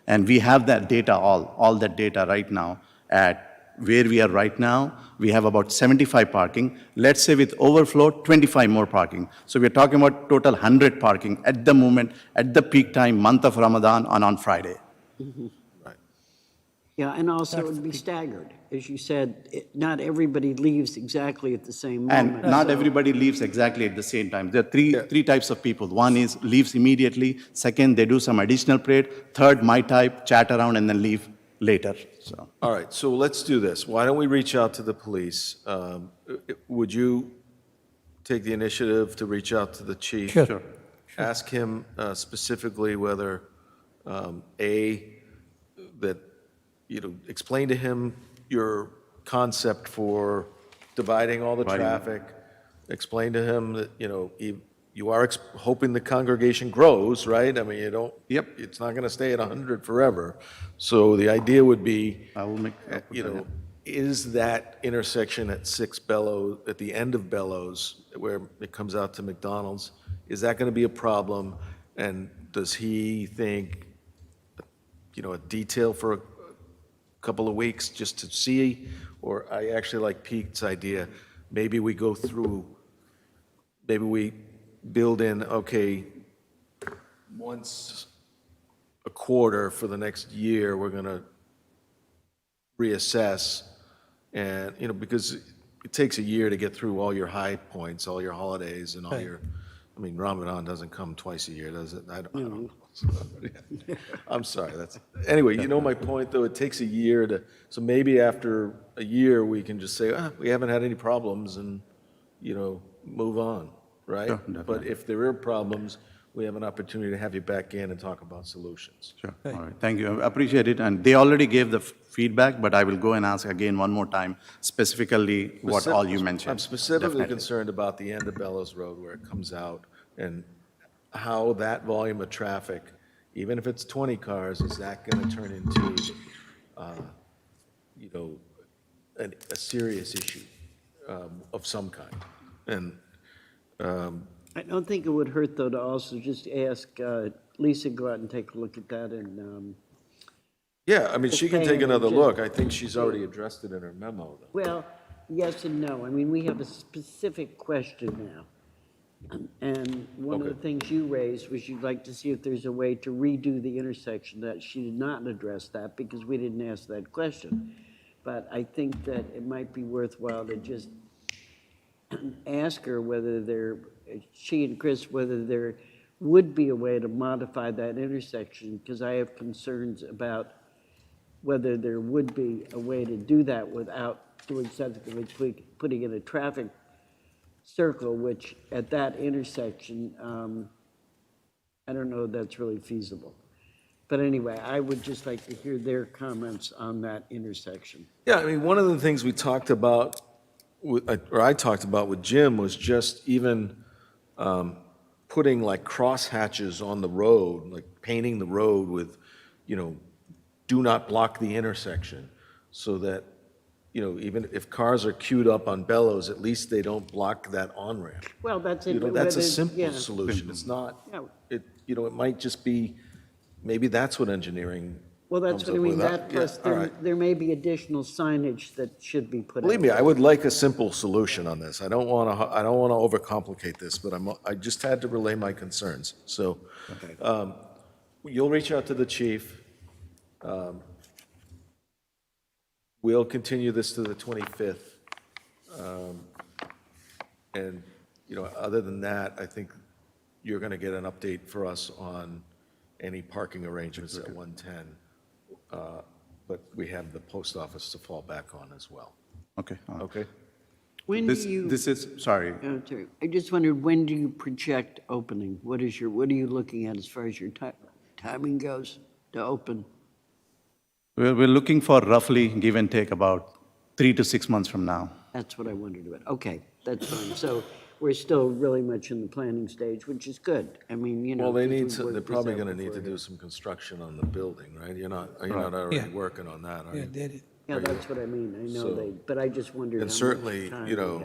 Speaker 3: And we have that data, all that data right now at where we are right now. We have about 75 parking. Let's say with overflow, 25 more parking. So we're talking about total 100 parking at the moment, at the peak time, month of Ramadan, and on Friday.
Speaker 2: Yeah, and also it would be staggered. As you said, not everybody leaves exactly at the same moment.
Speaker 3: And not
Speaker 2: so-
Speaker 3: everybody leaves exactly at the same time. There are three types of people. One is leaves immediately. Second, they do some additional parade. Third, my type, chat around, and then leave later. So.
Speaker 1: All right, so let's do this. Why don't we reach out to the police? Would you take the initiative to reach out to the chief?
Speaker 6: Sure.
Speaker 1: Ask him specifically whether, that, explain to him your concept for dividing all the
Speaker 3: Dividing.
Speaker 1: traffic. Explain to him that, you are hoping the congregation grows, right? I mean, you don't.
Speaker 3: Yep.
Speaker 1: It's not going to stay at 100 forever. So the idea would be,
Speaker 3: I will make.
Speaker 1: is that intersection at 6 Bellows, at the end of Bellows, where it comes out to McDonald's, is that going to be a problem? And does he think, a detail for a couple of weeks just to see? Or I actually like Pete's idea, maybe we go through, maybe we build in, okay, once a quarter for the next year, we're going to reassess. And, because it takes a year to get through all your high points, all your holidays and all your, Ramadan doesn't come twice a year, does it? I don't know. I'm sorry, anyway, you know my point, though, it takes a year so maybe after a year, we can just say, we haven't had any problems and, move on, right?
Speaker 3: Sure,
Speaker 1: But
Speaker 3: definitely.
Speaker 1: if there are problems, we have an opportunity to have you back in and talk about solutions.
Speaker 3: Sure, all right, thank you, I appreciate it, and they already gave the feedback, but I will go and ask again one more time, specifically what all you mentioned.
Speaker 1: I'm specifically
Speaker 3: Definitely.
Speaker 1: concerned about the end of Bellows Road where it comes out and how that volume of traffic, even if it's 20 cars, is that going to turn into, a serious issue of some kind? And
Speaker 2: I don't think it would hurt, though, to also just ask Lisa, go out and take a look at that and,
Speaker 1: yeah, I mean, she can
Speaker 2: Okay,
Speaker 1: take another
Speaker 2: just-
Speaker 1: look. I think she's already addressed it in her memo, though.
Speaker 2: well, yes and no. I mean, we have a specific question now. And one of the
Speaker 1: Okay.
Speaker 2: things you raised was you'd like to see if there's a way to redo the intersection. That she did not address that because we didn't ask that question. But I think that it might be worthwhile to just ask her whether she and Chris, whether there would be a way to modify that intersection, because I have concerns about whether there would be a way to do that without doing something like putting in a traffic circle, which at that intersection, I don't know if that's really feasible. But anyway, I would just like to hear their comments on that intersection.
Speaker 1: Yeah, I mean, one of the things we talked about, or I talked about with Jim, was just even putting like crosshatches on the road, like painting the road with, do not block the intersection, so that, even if cars are queued up on Bellows, at least they don't block that on-ramp.
Speaker 2: Well, that's it.
Speaker 1: That's a
Speaker 2: whether-
Speaker 1: simple
Speaker 2: yeah.
Speaker 1: solution. It's not,
Speaker 2: Yeah.
Speaker 1: it might just be, maybe that's what engineering
Speaker 2: Well, that's
Speaker 1: comes
Speaker 2: what I
Speaker 1: up
Speaker 2: mean,
Speaker 1: with.
Speaker 2: that
Speaker 1: Yeah,
Speaker 2: plus
Speaker 1: all right.
Speaker 2: there may be additional signage that should be put out.
Speaker 1: Believe me, I would like a simple solution on this. I don't want to overcomplicate this, but I just had to relay my concerns. So, you'll reach out to the chief. We'll continue this to the 25th. And, other than that, I think you're going to get an update for us on any parking arrangements at 110. But we have the post office to fall back on as well.
Speaker 3: Okay, all right.
Speaker 1: Okay?
Speaker 2: When do
Speaker 3: This,
Speaker 2: you,
Speaker 3: this is, sorry,
Speaker 2: sorry, I just wondered, when do you project opening? What are you looking at as far as your timing goes to open?
Speaker 3: we're looking for roughly, give and take, about 3 to 6 months from now.
Speaker 2: That's what I wondered about. Okay, that's fine. So we're still really much in the planning stage, which is good. I mean,
Speaker 1: Well, they need
Speaker 2: because we
Speaker 1: to, they're
Speaker 2: worked this
Speaker 1: probably
Speaker 2: out
Speaker 1: going to need to
Speaker 2: beforehand.
Speaker 1: do some construction on the building, right? You're not already
Speaker 6: Yeah.
Speaker 1: working on that, are
Speaker 6: Yeah,
Speaker 1: you?
Speaker 6: they did.
Speaker 2: Yeah, that's what I mean. I know
Speaker 1: So-
Speaker 2: but I just wondered how
Speaker 1: And
Speaker 2: much
Speaker 1: certainly,
Speaker 2: time
Speaker 1: you
Speaker 2: we
Speaker 1: know,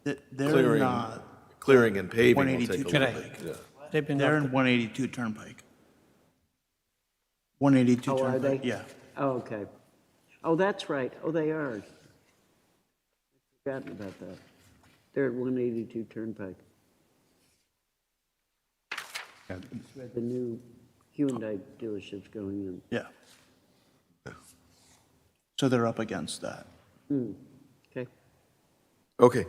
Speaker 2: had.
Speaker 9: They're
Speaker 1: Clearing,
Speaker 9: not,
Speaker 1: clearing and paving will
Speaker 9: 182
Speaker 1: take a little
Speaker 9: Turnpike.
Speaker 1: bit. Yeah.
Speaker 6: They've been
Speaker 9: they're in 182 Turnpike. 182
Speaker 2: Oh, are
Speaker 9: Turnpike,
Speaker 2: they?
Speaker 9: yeah.
Speaker 2: Oh, okay. Oh, that's right. Oh, they are. Forgotten about that. They're at 182 Turnpike.
Speaker 3: Yeah.
Speaker 2: Where the new Hyundai dealership's going in.
Speaker 9: Yeah. So they're up against that.
Speaker 2: Okay.
Speaker 1: Okay.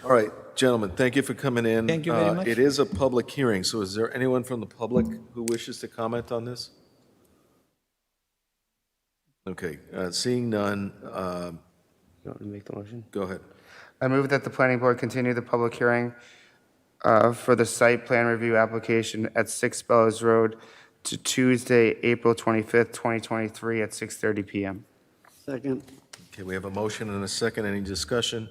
Speaker 1: All right, gentlemen, thank you for coming in.
Speaker 6: Thank you very much.
Speaker 1: It is a public hearing, so is there anyone from the public who wishes to comment on this? Okay, seeing none,
Speaker 4: You want me to make the motion?
Speaker 1: go ahead.
Speaker 4: I move that the planning board continue the public hearing for the site plan review application at 6 Bellows Road to Tuesday, April 25th, 2023 at 6:30 PM.
Speaker 2: Second.
Speaker 1: Okay, we have a motion and a second. Any discussion?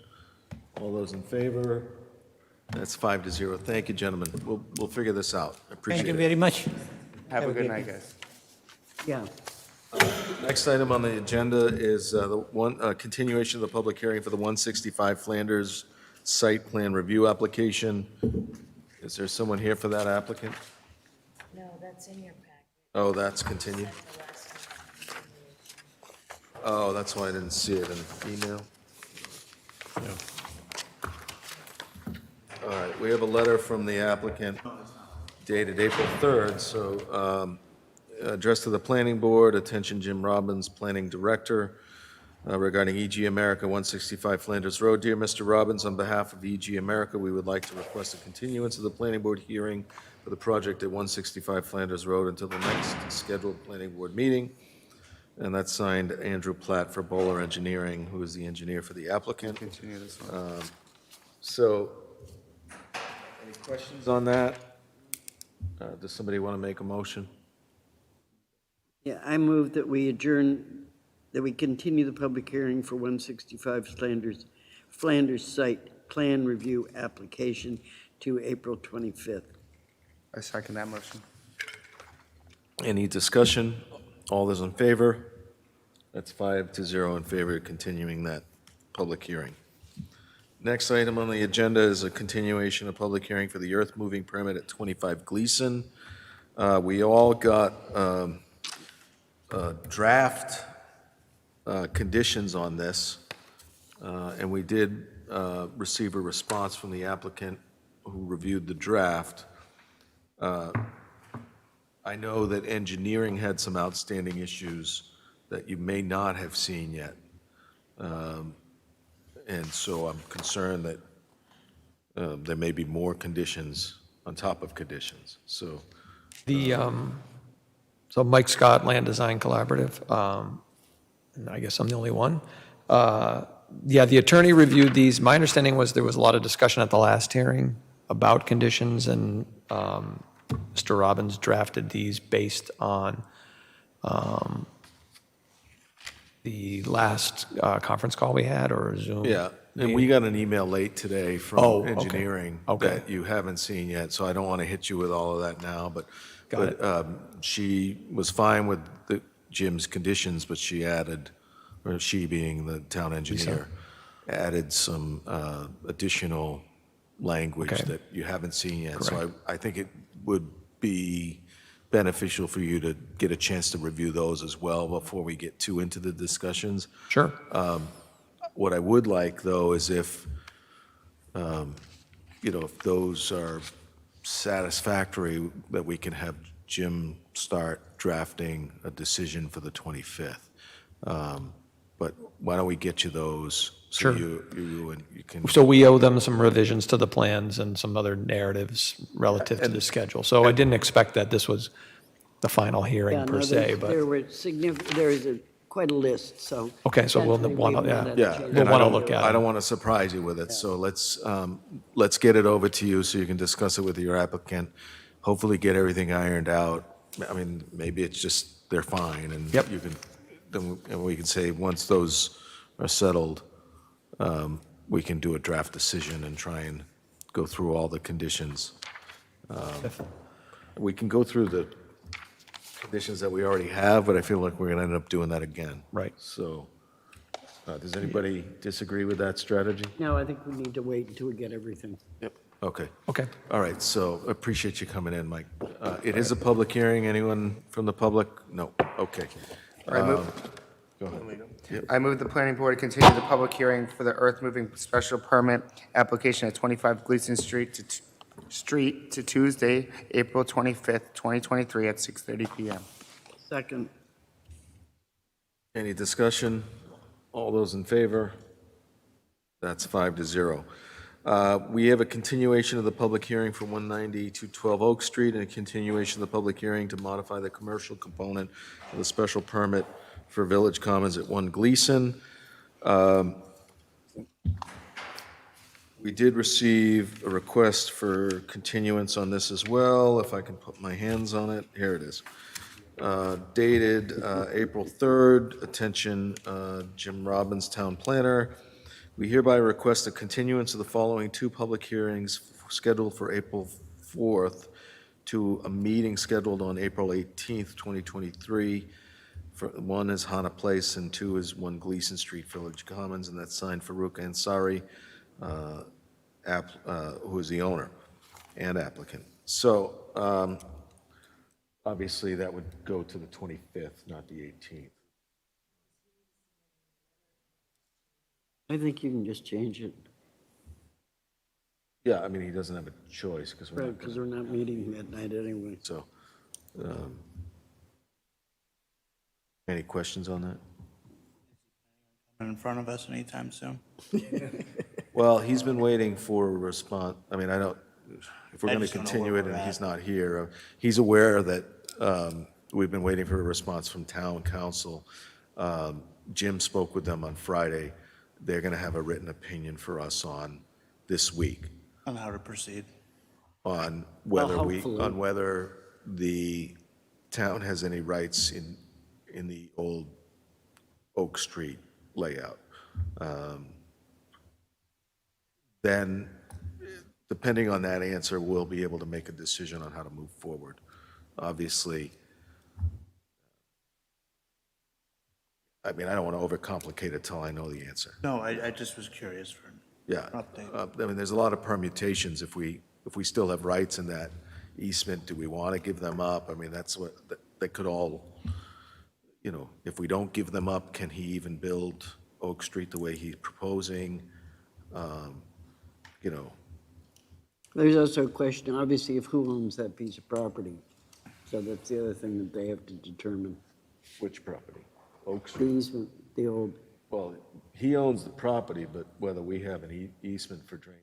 Speaker 1: All those in favor? That's 5-0. Thank you, gentlemen. We'll figure this out. I appreciate
Speaker 6: Thank you
Speaker 1: it.
Speaker 6: very much.
Speaker 4: Have a good
Speaker 6: great
Speaker 4: night, guys.
Speaker 2: Yeah.
Speaker 1: Next item on the agenda is continuation of the public hearing for the 165 Flanders site plan review application. Is there someone here for that applicant?
Speaker 10: No, that's in your packet.
Speaker 1: Oh, that's continued?
Speaker 10: The last one.
Speaker 1: Oh, that's why I didn't see it in the email. All right, we have a letter from the applicant dated April 3rd, so addressed to the planning board, attention Jim Robbins, planning director. regarding EG America, 165 Flanders Road. Dear Mr. Robbins, on behalf of EG America, we would like to request a continuance of the planning board hearing for the project at 165 Flanders Road until the next scheduled planning board meeting. And that's signed Andrew Platt for Bowler Engineering, who is the engineer for the applicant.
Speaker 4: Continue this one.
Speaker 1: So, any questions on that? Does somebody want to make a motion?
Speaker 2: Yeah, I move that we adjourn, that we continue the public hearing for 165 Flanders site plan review application to April 25th.
Speaker 4: I second that motion.
Speaker 1: Any discussion? All those in favor? That's 5-0 in favor of continuing that public hearing. Next item on the agenda is a continuation of public hearing for the earth moving permit at 25 Gleason. We all got draft conditions on this, and we did receive a response from the applicant who reviewed the draft. I know that engineering had some outstanding issues that you may not have seen yet. And so I'm concerned that there may be more conditions on top of conditions, so.
Speaker 11: So Mike Scott, Land Design Collaborative, and I guess I'm the only one. Yeah, the attorney reviewed these. My understanding was there was a lot of discussion at the last hearing about conditions, and Mr. Robbins drafted these based on the last conference call we had, or Zoom.
Speaker 1: Yeah, and we got an email late today
Speaker 11: Oh,
Speaker 1: from
Speaker 11: okay.
Speaker 1: engineering
Speaker 11: Okay.
Speaker 1: that you haven't seen yet, so I don't want to hit you with all of that now, but she was fine with Jim's conditions, but she added, or she being the town engineer, added some additional language
Speaker 11: Okay.
Speaker 1: that you haven't seen yet. So
Speaker 11: Correct.
Speaker 1: I think it would be beneficial for you to get a chance to review those as well before we get too into the discussions.
Speaker 11: Sure.
Speaker 1: What I would like, though, is if, if those are satisfactory, that we can have Jim start drafting a decision for the 25th. But why don't we get you those? So
Speaker 11: Sure.
Speaker 1: you can.
Speaker 11: So we owe them some revisions to the plans and some other narratives relative to the schedule. So I didn't expect that this was the final
Speaker 2: Yeah,
Speaker 11: hearing
Speaker 2: no,
Speaker 11: per se,
Speaker 2: there
Speaker 11: but,
Speaker 2: were there is quite a list, so.
Speaker 11: okay, so we'll
Speaker 2: potentially
Speaker 11: want
Speaker 2: we
Speaker 11: to,
Speaker 2: will
Speaker 11: yeah.
Speaker 2: have
Speaker 1: Yeah,
Speaker 2: to change
Speaker 11: We'll
Speaker 1: and
Speaker 11: wanna
Speaker 1: I don't-
Speaker 11: look at
Speaker 1: I
Speaker 11: it.
Speaker 1: don't want to surprise you with it, so let's get it over to you so you can discuss it with your applicant. Hopefully get everything ironed out. I mean, maybe it's just, they're fine, and
Speaker 11: Yep.
Speaker 1: you can, and we can say, once those are settled, we can do a draft decision and try and go through all the conditions. We can go through the conditions that we already have, but I feel like we're going to end up doing that again.
Speaker 11: Right.
Speaker 1: So, does anybody disagree with that strategy?
Speaker 2: No, I think we need to wait until we get everything.
Speaker 1: Okay.
Speaker 11: Okay.
Speaker 1: All right, so appreciate you coming in, Mike. It is a public hearing. Anyone from the public? No. Okay.
Speaker 4: I move,
Speaker 1: Go ahead.
Speaker 4: I move the planning board continue the public hearing for the earth moving special permit application at 25 Gleason Street to Tuesday, April 25th, 2023 at 6:30 PM.
Speaker 2: Second.
Speaker 1: Any discussion? All those in favor? That's 5-0. We have a continuation of the public hearing for 190 to 12 Oak Street, and a continuation of the public hearing to modify the commercial component of the special permit for Village Commons at 1 Gleason. We did receive a request for continuance on this as well, if I can put my hands on it. Here it is. Dated April 3rd, attention Jim Robbins, Town Planner. We hereby request a continuance of the following two public hearings scheduled for April 4th to a meeting scheduled on April 18th, 2023. One is Hana Place and two is 1 Gleason Street, Village Commons, and that's signed Farouk Ansari, who is the owner and applicant. So obviously that would go to the 25th, not the 18th.
Speaker 2: I think you can just change it,
Speaker 1: Yeah, I mean, he doesn't have a choice because we're not
Speaker 2: because
Speaker 1: gonna,
Speaker 2: we're not meeting that night anyway.
Speaker 1: so. Any questions on that?
Speaker 9: in front of us anytime soon.
Speaker 1: Well, he's been waiting for a response. I mean, I don't, if we're
Speaker 9: I
Speaker 1: going to
Speaker 9: just don't know
Speaker 1: continue
Speaker 9: where
Speaker 1: it and
Speaker 9: we're
Speaker 1: he's
Speaker 9: at.
Speaker 1: not here, he's aware that we've been waiting for a response from town council. Jim spoke with them on Friday. They're going to have a written opinion for us on this week
Speaker 9: On how to proceed.
Speaker 1: on
Speaker 2: Well,
Speaker 1: whether the town has any rights in the old Oak Street layout. Then, depending on that answer, we'll be able to make a decision on how to move forward. Obviously, I mean, I don't want to overcomplicate it till I know the answer.
Speaker 9: No, I just was curious for
Speaker 1: Yeah.
Speaker 9: an update.
Speaker 1: I mean, there's a lot of permutations. If we still have rights in that easement, do we want to give them up? I mean, that's what, that could all, you know, if we don't give them up, can he even build Oak Street the way he's proposing? You know,
Speaker 2: There's also a question, obviously, of who owns that piece of property. So that's the other thing that they have to determine.
Speaker 1: which property? Oak
Speaker 2: The
Speaker 1: Street?
Speaker 2: easement, the old,
Speaker 1: Well, he owns the property, but whether we have an easement for drainage.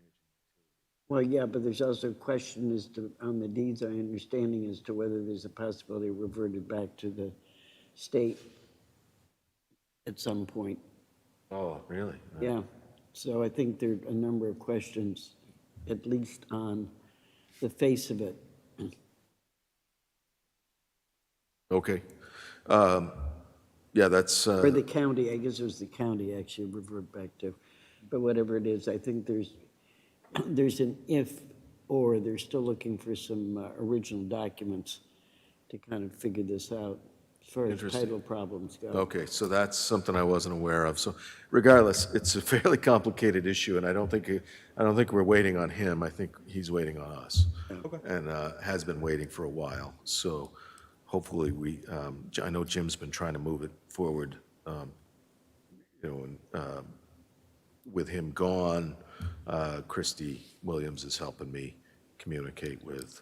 Speaker 2: well, yeah, but there's also a question as to, on the deeds, I understanding as to whether there's a possibility of reverted back to the state at some point.
Speaker 1: Oh, really?
Speaker 2: Yeah, so I think there are a number of questions, at least on the face of it.
Speaker 1: Okay. Yeah, that's,
Speaker 2: Or the county, I guess it was the county actually revert back to, but whatever it is, I think there's an if, or they're still looking for some original documents to kind of figure this out as far as
Speaker 1: Interesting.
Speaker 2: title problems go.
Speaker 1: okay, so that's something I wasn't aware of. So regardless, it's a fairly complicated issue, and I don't think we're waiting on him. I think he's waiting on us. And has been waiting for a while. So hopefully I know Jim's been trying to move it forward, you know, and with him gone, Christy Williams is helping me communicate with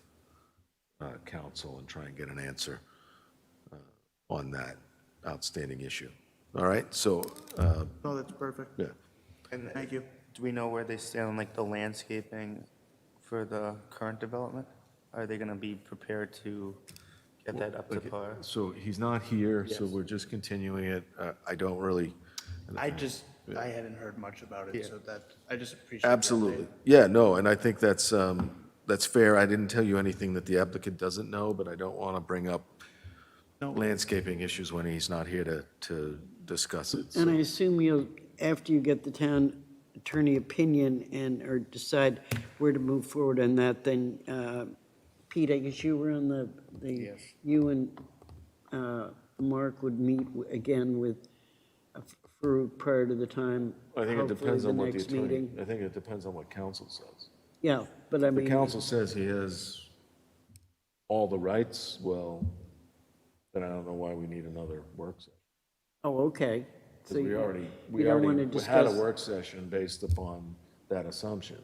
Speaker 1: council and try and get an answer on that outstanding issue. All right, so,
Speaker 9: No, that's perfect.
Speaker 1: yeah.
Speaker 12: And
Speaker 9: Thank you.
Speaker 12: do we know where they stand on like the landscaping for the current development? Are they gonna be prepared to get that up to par?
Speaker 1: So he's not here, so we're just continuing it. I don't really,
Speaker 9: I hadn't heard much about it, so I just appreciate the
Speaker 1: absolutely.
Speaker 9: update.
Speaker 1: Yeah, no, and I think that's fair. I didn't tell you anything that the applicant doesn't know, but I don't want to bring up landscaping issues when he's not here to discuss it.
Speaker 2: And I
Speaker 1: So,
Speaker 2: assume you'll, after you get the town attorney opinion or decide where to move forward on that, then, Pete, I guess you were on you and Mark would meet again with, for prior to the time,
Speaker 1: I think it
Speaker 2: hopefully
Speaker 1: depends
Speaker 2: the
Speaker 1: on what the
Speaker 2: next
Speaker 1: attorney,
Speaker 2: meeting.
Speaker 1: I think it depends on what council says.
Speaker 2: Yeah, but I
Speaker 1: If the
Speaker 2: mean,
Speaker 1: council says he has all the rights, well, then I don't know why we need another work session.
Speaker 2: oh, okay. So
Speaker 1: Because
Speaker 2: you
Speaker 1: we
Speaker 2: don't
Speaker 1: already
Speaker 2: wanna
Speaker 1: had a
Speaker 2: discuss-
Speaker 1: work session based upon that assumption.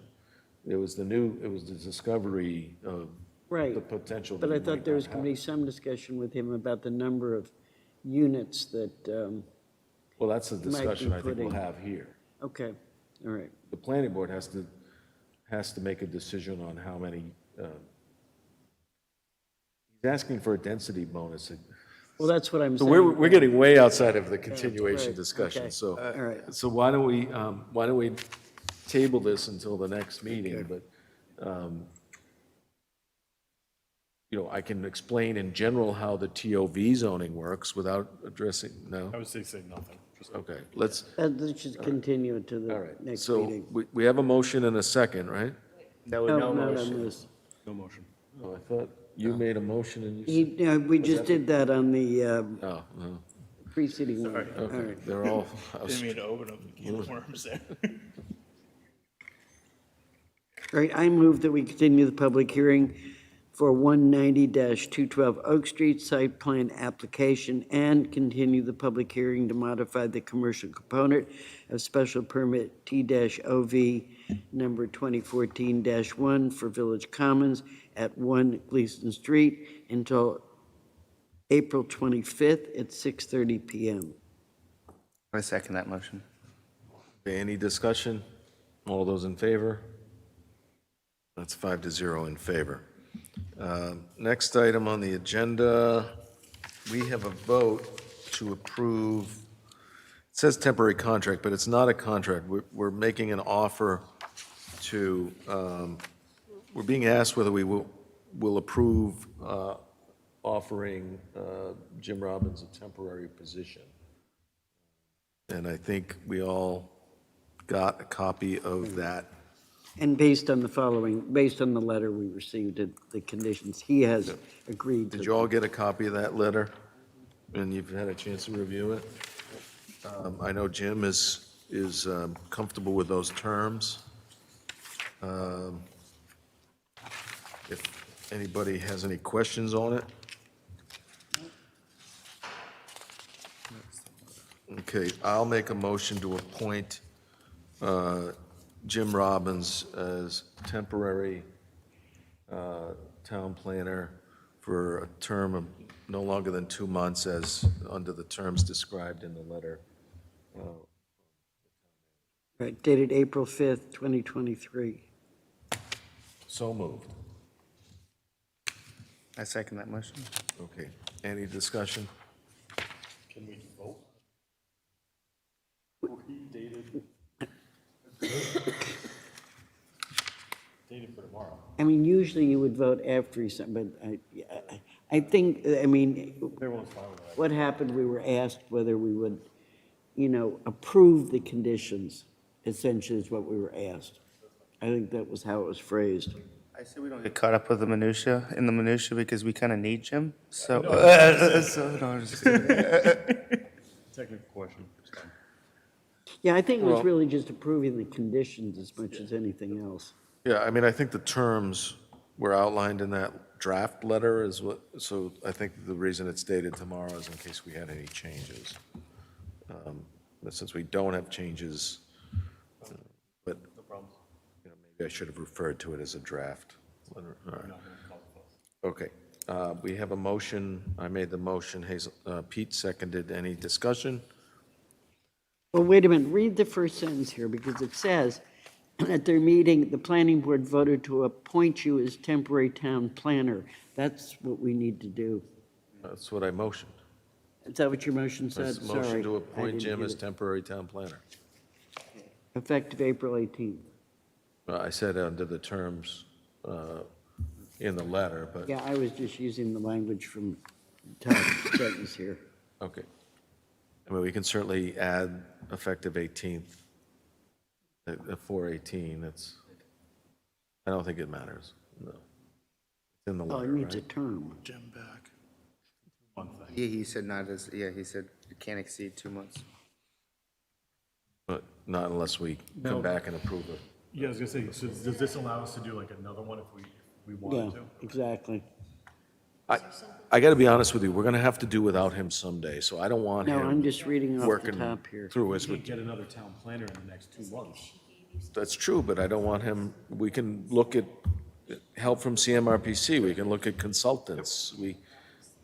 Speaker 1: It was the discovery of
Speaker 2: Right.
Speaker 1: the potential.
Speaker 2: But
Speaker 1: that
Speaker 2: I
Speaker 1: might
Speaker 2: thought there
Speaker 1: not
Speaker 2: was going to be
Speaker 1: happen.
Speaker 2: some discussion with him about the number of units that,
Speaker 1: Well, that's a
Speaker 2: might be
Speaker 1: discussion I think we'll
Speaker 2: putting-
Speaker 1: have here.
Speaker 2: okay, all right.
Speaker 1: The planning board has to make a decision on how many, he's asking for a density bonus.
Speaker 2: Well, that's what I'm
Speaker 1: So
Speaker 2: saying.
Speaker 1: we're getting way outside of the continuation
Speaker 2: right,
Speaker 1: discussion,
Speaker 2: okay.
Speaker 1: so.
Speaker 2: All right.
Speaker 1: So why don't we table this until the next meeting, but, you know, I can explain in general how the TOV zoning works without addressing, no?
Speaker 7: I would say nothing. Just
Speaker 1: Okay, let's,
Speaker 2: Let's just continue it to
Speaker 1: all
Speaker 2: the
Speaker 1: right.
Speaker 2: next
Speaker 1: So
Speaker 2: meeting.
Speaker 1: we have a motion and a second, right?
Speaker 12: That would
Speaker 2: No,
Speaker 12: no
Speaker 2: not
Speaker 12: motion.
Speaker 2: on this.
Speaker 7: no motion.
Speaker 1: Oh, I thought you made a motion and you
Speaker 2: We just did that on the
Speaker 1: said, oh, no,
Speaker 2: preceding one. All
Speaker 1: okay,
Speaker 2: right.
Speaker 1: they're all,
Speaker 9: Didn't mean to open up the can of worms there.
Speaker 2: All right, I move that we continue the public hearing for 190-212 Oak Street site plan application and continue the public hearing to modify the commercial component of special permit T-OV number 2014-1 for Village Commons at 1 Gleason Street until April 25th at 6:30 PM.
Speaker 12: I second that motion.
Speaker 1: Any discussion? All those in favor? That's 5-0 in favor. Next item on the agenda, we have a vote to approve, it says temporary contract, but it's not a contract. We're making an offer to, we're being asked whether we will approve offering Jim Robbins a temporary position. And I think we all got a copy of that.
Speaker 2: And based on the letter we received, the conditions, he has agreed to.
Speaker 1: Did you all get a copy of that letter? And you've had a chance to review it? I know Jim is comfortable with those terms. If anybody has any questions on it? Okay, I'll make a motion to appoint Jim Robbins as temporary town planner for a term of no longer than 2 months, as under the terms described in the letter.
Speaker 2: Right, dated April 5th, 2023.
Speaker 1: So moved.
Speaker 12: I second that motion.
Speaker 1: Okay, any discussion?
Speaker 7: Can we vote? Dated for tomorrow.
Speaker 2: I mean, usually you would vote after he's, but I think, I mean,
Speaker 7: Everyone's fine with that.
Speaker 2: what happened, we were asked whether we would, approve the conditions, essentially is what we were asked. I think that was how it was phrased.
Speaker 12: I say we don't get caught up with the minutia, because we kind of need Jim, so. So, no, I'm just kidding.
Speaker 7: Technical question. It's fine.
Speaker 2: Yeah, I think it was really just approving the conditions as much as anything else.
Speaker 1: Yeah, I mean, I think the terms were outlined in that draft letter is what, so I think the reason it's dated tomorrow is in case we had any changes. But since we don't have changes, but maybe I should have referred to it as a draft letter. All right. Okay, we have a motion. I made the motion. Pete seconded. Any discussion?
Speaker 2: Well, wait a minute, read the first sentence here, because it says, at their meeting, the planning board voted to appoint you as temporary town planner. That's what we need to do.
Speaker 1: That's what I motioned.
Speaker 2: Is that what your motion said?
Speaker 1: It's a motion
Speaker 2: Sorry,
Speaker 1: to
Speaker 2: I
Speaker 1: appoint
Speaker 2: didn't
Speaker 1: Jim
Speaker 2: get
Speaker 1: as
Speaker 2: it.
Speaker 1: temporary town planner.
Speaker 2: Effective April 18th.
Speaker 1: I said under the terms in the letter, but,
Speaker 2: Yeah, I was just using the language from the top sentence here.
Speaker 1: okay. I mean, we can certainly add effective 18th, 4/18, that's, I don't think it matters, no. It's in the
Speaker 2: Oh, it
Speaker 1: letter,
Speaker 2: needs a
Speaker 1: right?
Speaker 2: term.
Speaker 9: Jim back.
Speaker 12: Yeah, he said he said it can't exceed 2 months.
Speaker 1: But not unless we
Speaker 7: No.
Speaker 1: come back and approve it.
Speaker 7: Yeah, I was gonna say, so does this allow us to do like another one if we
Speaker 2: Yeah,
Speaker 7: wanted to?
Speaker 2: exactly.
Speaker 1: I got to be honest with you, we're going to have to do without him someday, so I don't want
Speaker 2: No,
Speaker 1: him
Speaker 2: I'm just reading off the
Speaker 1: working
Speaker 2: top here.
Speaker 1: through us.
Speaker 7: We can't get another town planner in the next 2 months.
Speaker 1: That's true, but I don't want him, we can look at help from CMRPC, we can look at consultants,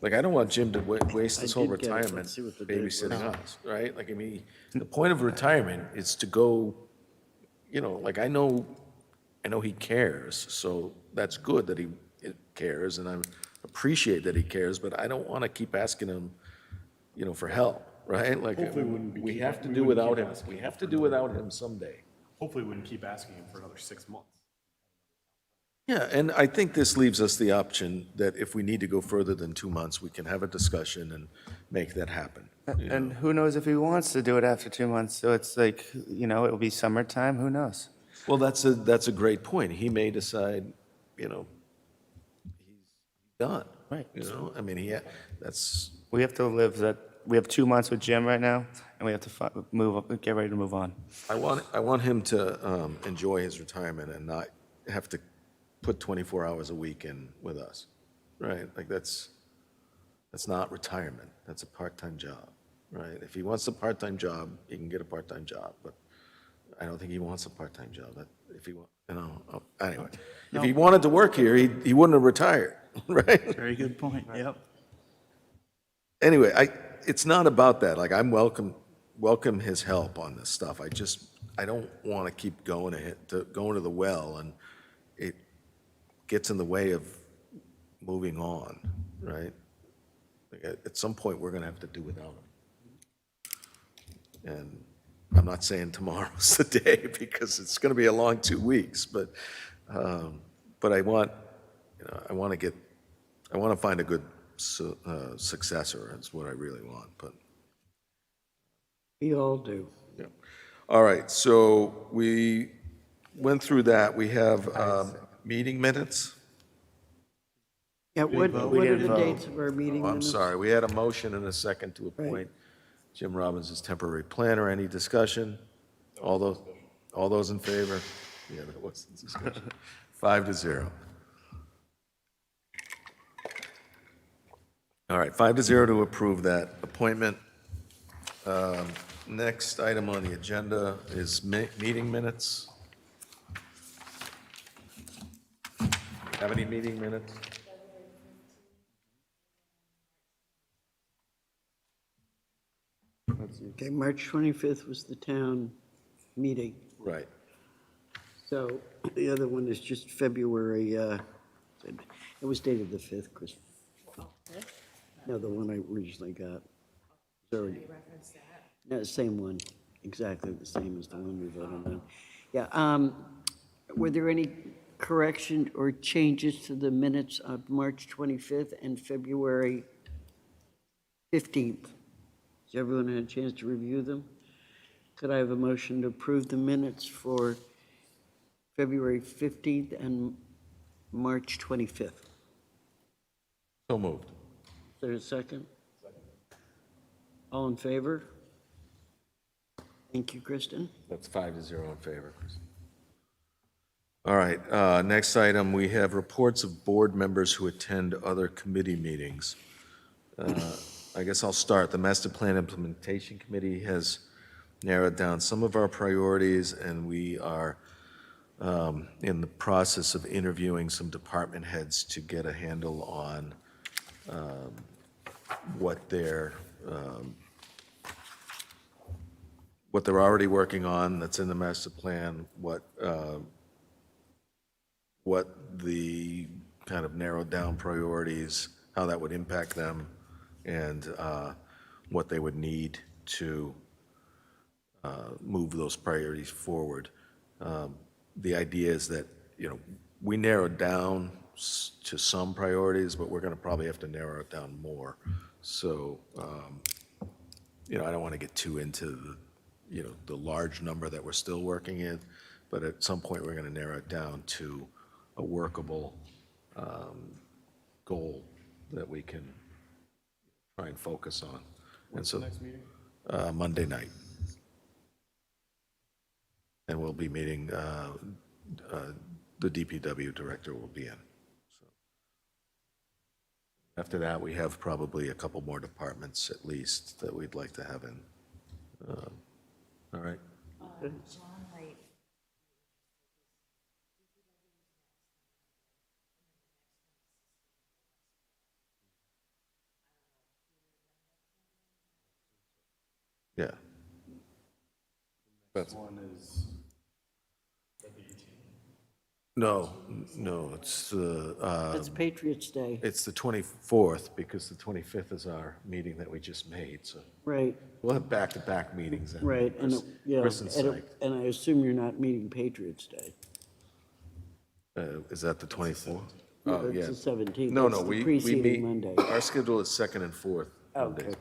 Speaker 1: I don't want Jim to waste his
Speaker 2: I
Speaker 1: whole
Speaker 2: did get it.
Speaker 1: retirement
Speaker 2: Let's see what the date was.
Speaker 1: babysitting us, right? Like, I mean, the point of retirement is to go, I know he cares, so that's good that he cares, and I appreciate that he cares, but I don't want to keep asking him, for help, right? Like,
Speaker 7: Hopefully we wouldn't be
Speaker 1: we
Speaker 7: keep-
Speaker 1: have to
Speaker 7: we
Speaker 1: do
Speaker 7: wouldn't
Speaker 1: without
Speaker 7: keep
Speaker 1: him,
Speaker 7: asking
Speaker 1: we
Speaker 7: him
Speaker 1: have
Speaker 7: for
Speaker 1: to do without him someday.
Speaker 7: Hopefully we wouldn't keep asking him for another 6 months.
Speaker 1: Yeah, and I think this leaves us the option that if we need to go further than 2 months, we can have a discussion and make that happen.
Speaker 12: And who knows if he wants to do it after 2 months, so it's like, it'll be summertime, who knows?
Speaker 1: Well, that's a great point. He may decide, he's done.
Speaker 12: Right.
Speaker 1: I mean, that's,
Speaker 12: We have to live that, we have 2 months with Jim right now, and we have to get ready to move on.
Speaker 1: I want him to enjoy his retirement and not have to put 24 hours a week in with us, right? Like, that's not retirement. That's a part-time job, right? If he wants a part-time job, he can get a part-time job, but I don't think he wants a part-time job. Anyway. If he wanted to work here, he wouldn't have retired, right?
Speaker 9: Very good point, yep.
Speaker 1: Anyway, it's not about that. Like, I'm welcome welcome his help on this stuff. I don't want to keep going to the well, and it gets in the way of moving on, right? Like, at some point, we're going to have to do without him. And I'm not saying tomorrow's the day, because it's going to be a long 2 weeks, but I want, I want to find a good successor, is what I really want, but.
Speaker 2: We all do.
Speaker 1: Yeah. All right, so we went through that. We have meeting minutes.
Speaker 2: Yeah, what are
Speaker 12: didn't
Speaker 2: the
Speaker 12: vote.
Speaker 2: dates of our meeting
Speaker 1: I'm
Speaker 2: minutes?
Speaker 1: sorry, we had a motion and a second to appoint Jim Robbins as temporary planner. Any discussion? All those in favor? Yeah, that was the discussion. 5-0. All right, 5-0 to approve that appointment. Next item on the agenda is meeting minutes. Have any meeting minutes?
Speaker 2: Okay, March 25th was the town meeting.
Speaker 1: Right.
Speaker 2: So the other one is just February, it was dated the 5th, Chris. No, the one I originally got. Sorry. No, same one, exactly the same as the one we voted on. Yeah, were there any correction or changes to the minutes of March 25th and February 15th? Has everyone had a chance to review them? Could I have a motion to approve the minutes for February 15th and March 25th?
Speaker 1: So moved.
Speaker 2: Is there a second? All in favor? Thank you, Kristen.
Speaker 1: That's 5-0 in favor. All right, next item, we have reports of board members who attend other committee meetings. I guess I'll start. The Master Plan Implementation Committee has narrowed down some of our priorities, and we are in the process of interviewing some department heads to get a handle on what they're already working on that's in the master plan, what the kind of narrowed down priorities, how that would impact them, and what they would need to move those priorities forward. The idea is that, we narrowed down to some priorities, but we're going to probably have to narrow it down more. So, I don't want to get too into the large number that we're still working in, but at some point, we're going to narrow it down to a workable goal that we can try and focus on.
Speaker 7: What's the next meeting?
Speaker 1: Monday night. And we'll be meeting, the DPW director will be in. So after that, we have probably a couple more departments at least that we'd like to have in. All right.
Speaker 10: John might.
Speaker 1: Yeah. That's, no, it's
Speaker 2: That's Patriots' Day,
Speaker 1: it's the 24th, because the 25th is our meeting that we just made, so
Speaker 2: right,
Speaker 1: we'll have back-to-back meetings then.
Speaker 2: right. And, yeah,
Speaker 1: Kristen's
Speaker 2: and
Speaker 1: psyched.
Speaker 2: and I assume you're not meeting Patriots' Day.
Speaker 1: Is that the 24th?
Speaker 2: No,
Speaker 1: Oh, yeah.
Speaker 2: it's the 17th.
Speaker 1: No,
Speaker 2: That's
Speaker 1: no,
Speaker 2: the
Speaker 1: we
Speaker 2: preceding
Speaker 1: meet,
Speaker 2: Monday.
Speaker 1: our schedule is 2nd and 4th
Speaker 2: Okay.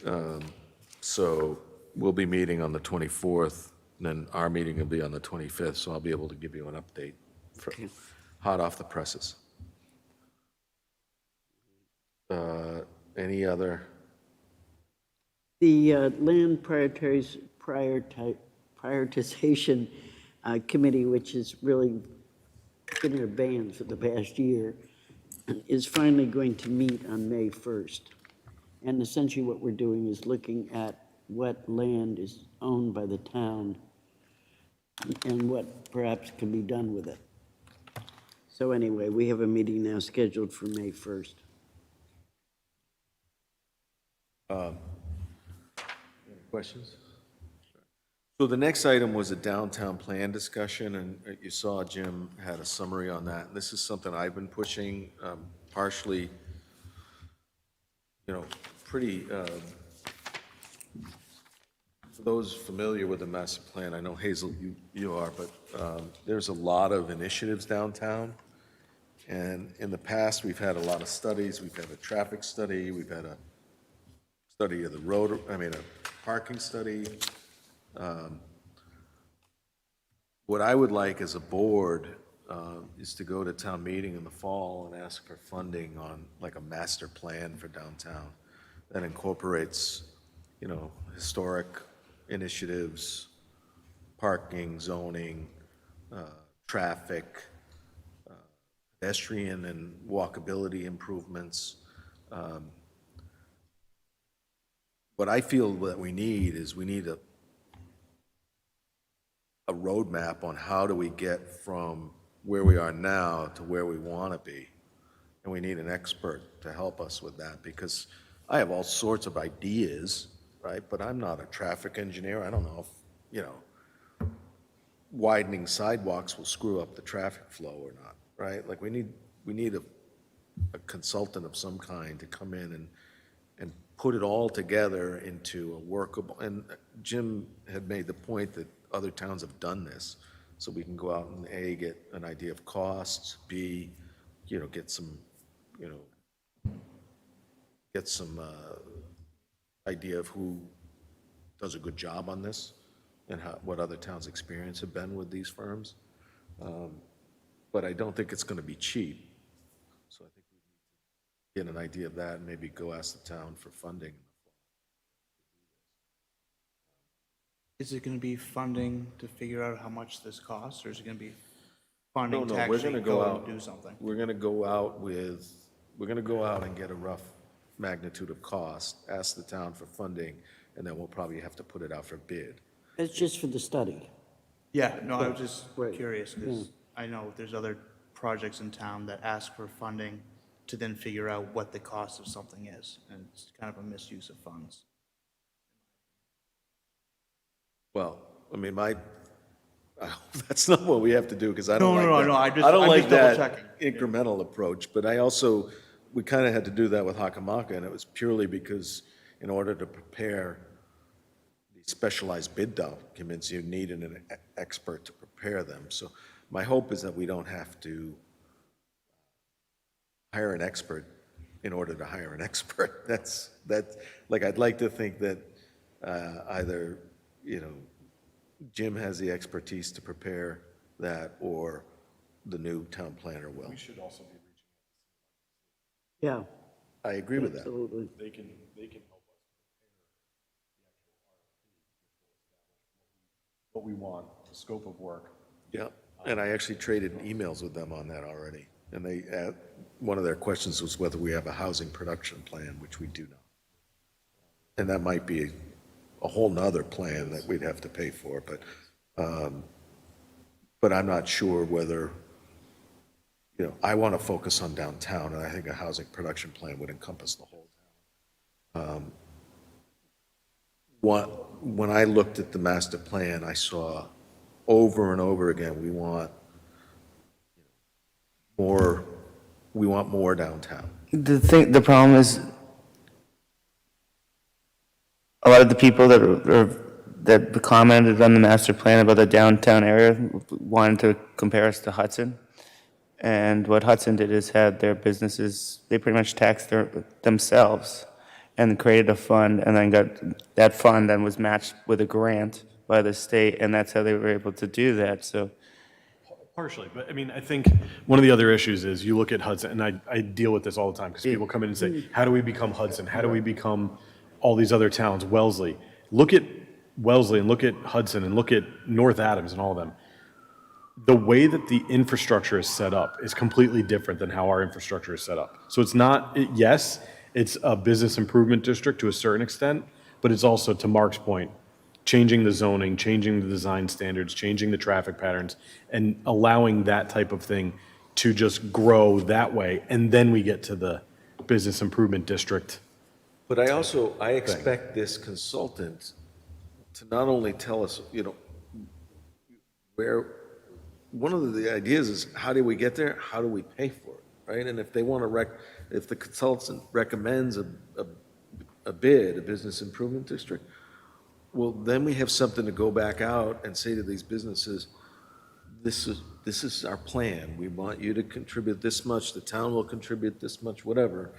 Speaker 1: Mondays. So we'll be meeting on the 24th, and then our meeting will be on the 25th, so I'll be able to give you an update hot off the presses. Any other?
Speaker 2: The Land Prioritization Committee, which has really been in abeyance for the past year, is finally going to meet on May 1st. And essentially what we're doing is looking at what land is owned by the town and what perhaps can be done with it. So anyway, we have a meeting now scheduled for May 1st.
Speaker 1: Questions? So the next item was a downtown plan discussion, and you saw Jim had a summary on that. This is something I've been pushing, partially, pretty, for those familiar with the master plan, I know Hazel, you are, but there's a lot of initiatives downtown. And in the past, we've had a lot of studies. We've had a traffic study. We've had a study of the road, a parking study. What I would like as a board is to go to town meeting in the fall and ask for funding on like a master plan for downtown that incorporates, historic initiatives, parking, zoning, traffic, pedestrian and walkability improvements. What I feel that we need is a roadmap on how do we get from where we are now to where we want to be. And we need an expert to help us with that, because I have all sorts of ideas, right? But I'm not a traffic engineer. I don't know if, widening sidewalks will screw up the traffic flow or not, right? Like we need a consultant of some kind to come in and put it all together into a workable, and Jim had made the point that other towns have done this, so we can go out and A, get an idea of costs, B, get some idea of who does a good job on this and what other towns' experience have been with these firms. But I don't think it's going to be cheap. So I think we need to get an idea of that and maybe go ask the town for funding.
Speaker 9: Is it going to be funding to figure out how much this costs, or is it going to be funding to
Speaker 1: We're
Speaker 9: actually
Speaker 1: going to
Speaker 9: go
Speaker 1: out.
Speaker 9: and do something?
Speaker 1: We're going to go out and get a rough magnitude of cost, ask the town for funding, and then we'll probably have to put it out for bid.
Speaker 2: That's just for the study.
Speaker 9: Yeah, no, I was just
Speaker 2: Right.
Speaker 9: curious, because I know there's other projects in town that ask for funding to then figure out what the cost of something is, and it's kind of a misuse of funds.
Speaker 1: Well, I hope that's not what we have to do, because I don't
Speaker 9: No,
Speaker 1: like
Speaker 9: no,
Speaker 1: that.
Speaker 9: no,
Speaker 1: I
Speaker 9: I'm
Speaker 1: don't like
Speaker 9: just
Speaker 1: that
Speaker 9: double-checking.
Speaker 1: incremental approach, but we kind of had to do that with Hakamaka, and it was purely because in order to prepare the specialized bid documents, you needed an expert to prepare them. So my hope is that we don't have to hire an expert in order to hire an expert. I'd like to think that either, Jim has the expertise to prepare that, or the new town planner will.
Speaker 7: We should also be reaching
Speaker 2: Yeah,
Speaker 1: I agree with that.
Speaker 2: absolutely.
Speaker 7: they can help us prepare the actual RFP, what we want, the scope of work.
Speaker 1: Yeah, and I actually traded emails with them on that already. And one of their questions was whether we have a housing production plan, which we do not. And that might be a whole nother plan that we'd have to pay for, but I'm not sure whether, I want to focus on downtown, and I think a housing production plan would encompass the whole town. When I looked at the master plan, I saw over and over again, we want more downtown.
Speaker 12: The problem is, a lot of the people that commented on the master plan about the downtown area wanted to compare us to Hudson. And what Hudson did is had their businesses, they pretty much taxed themselves and created a fund, and then that fund then was matched with a grant by the state, and that's how they were able to do that, so.
Speaker 7: Partially, but I think one of the other issues is you look at Hudson, and I deal with this all the time, because people come in and say, how do we become Hudson? How do we become all these other towns, Wellesley? Look at Wellesley and look at Hudson and look at North Adams and all of them. The way that the infrastructure is set up is completely different than how our infrastructure is set up. So it's not, yes, it's a business improvement district to a certain extent, but it's also, to Mark's point, changing the zoning, changing the design standards, changing the traffic patterns, and allowing that type of thing to just grow that way. And then we get to the business improvement district.
Speaker 1: But I expect this consultant to not only tell us, where, one of the ideas is, how do we get there? How do we pay for it, right? And if they want to if the consultant recommends a bid, a business improvement district, well, then we have something to go back out and say to these businesses, this is our plan. We want you to contribute this much, the town will contribute this much, whatever.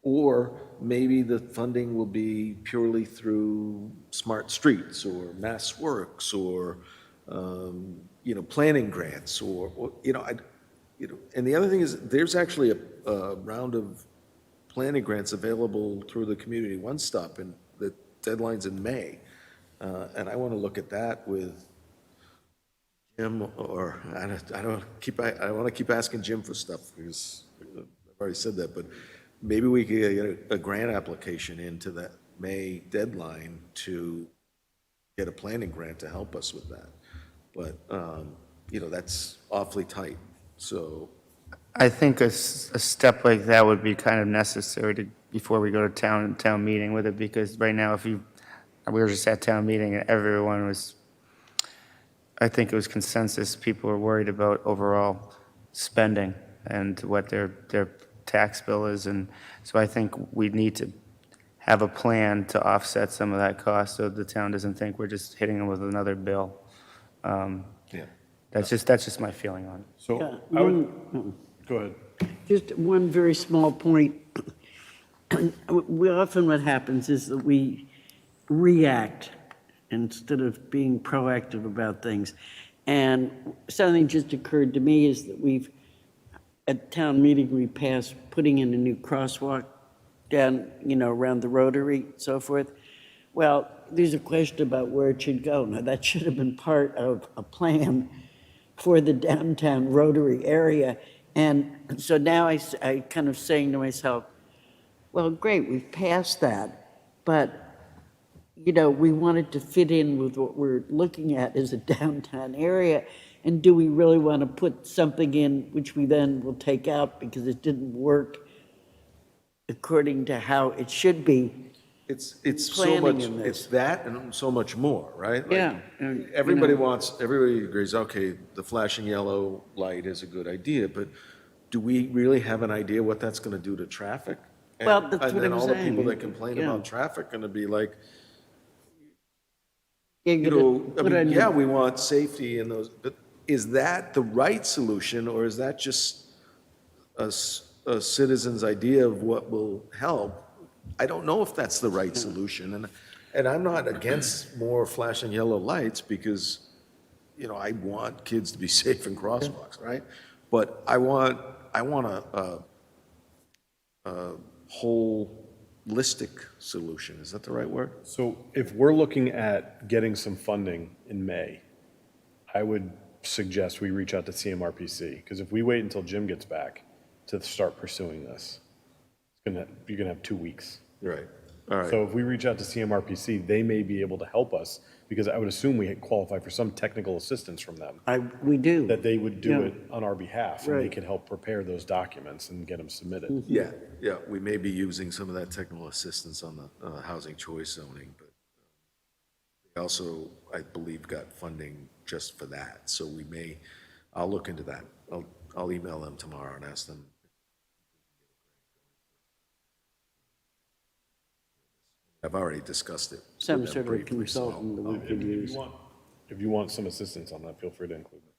Speaker 1: Or maybe the funding will be purely through Smart Streets or Mass Works or, planning grants and the other thing is, there's actually a round of planning grants available through the Community One Stop, and the deadline's in May. And I want to look at that with Jim, or I want to keep asking Jim for stuff, because I've already said that, but maybe we could get a grant application into that May deadline to get a planning grant to help us with that. But, that's awfully tight, so.
Speaker 12: I think a step like that would be kind of necessary before we go to town meeting with it, because right now, we were just at town meeting and everyone was, I think it was consensus, people were worried about overall spending and what their tax bill is. And so I think we need to have a plan to offset some of that cost so the town doesn't think we're just hitting them with another bill.
Speaker 1: Yeah.
Speaker 12: That's just my feeling on it.
Speaker 7: So I would, go ahead.
Speaker 2: Just one very small point. What happens is that we react instead of being proactive about things. And something just occurred to me is that at town meeting, we passed putting in a new crosswalk down, around the Rotary, so forth. Well, there's a question about where it should go. Now, that should have been part of a plan for the downtown Rotary area. And so now I kind of saying to myself, well, great, we've passed that, but, we wanted to fit in with what we're looking at as a downtown area. And do we really want to put something in which we then will take out because it didn't work according to how it should be?
Speaker 1: It's so
Speaker 2: Planning
Speaker 1: much,
Speaker 2: in this.
Speaker 1: it's that and so much more, right? Like,
Speaker 2: Yeah, and,
Speaker 1: everybody agrees, okay, the flashing yellow light is a good idea, but do we really have an idea what that's going to do to traffic?
Speaker 2: Well, that's what
Speaker 1: And then
Speaker 2: I'm
Speaker 1: all the
Speaker 2: saying,
Speaker 1: people that complain
Speaker 2: yeah.
Speaker 1: about traffic going to be like,
Speaker 2: yeah,
Speaker 1: we want safety in those, but is that the right solution, or is that just a citizen's idea of what will help? I don't know if that's the right solution, and I'm not against more flashing yellow lights because, I want kids to be safe in crosswalks, right? But I want a holistic solution. Is that the right word?
Speaker 7: So if we're looking at getting some funding in May, I would suggest we reach out to CMRPC, because if we wait until Jim gets back to start pursuing this, you're gonna have 2 weeks.
Speaker 1: Right. All right.
Speaker 7: So if we reach out to CMRPC, they may be able to help us, because I would assume we qualify for some technical assistance from them,
Speaker 2: we do.
Speaker 7: that they would do
Speaker 2: Yeah.
Speaker 7: it on our behalf, and they
Speaker 2: Right.
Speaker 7: could help prepare those documents and get them submitted.
Speaker 1: Yeah, we may be using some of that technical assistance on the housing choice zoning, but we also, I believe, got funding just for that, so I'll look into that. I'll email them tomorrow and ask them. I've already discussed it.
Speaker 2: Some
Speaker 1: with them
Speaker 2: sort of
Speaker 1: briefly, so
Speaker 2: consultant that we
Speaker 7: If
Speaker 2: could
Speaker 7: you
Speaker 2: use.
Speaker 7: want, if you want some assistance on that, feel free to include me.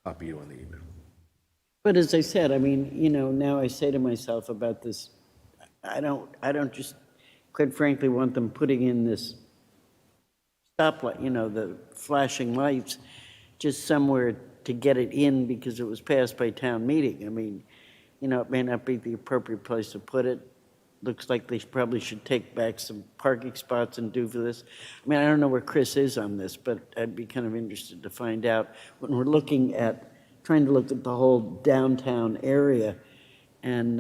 Speaker 1: I'll copy you on the email.
Speaker 2: But as I said, now I say to myself about this, I don't just, quite frankly, want them putting in this stoplight, the flashing lights, just somewhere to get it in because it was passed by town meeting. It may not be the appropriate place to put it. Looks like they probably should take back some parking spots and do for this. I don't know where Chris is on this, but I'd be kind of interested to find out when we're trying to look at the whole downtown area. And,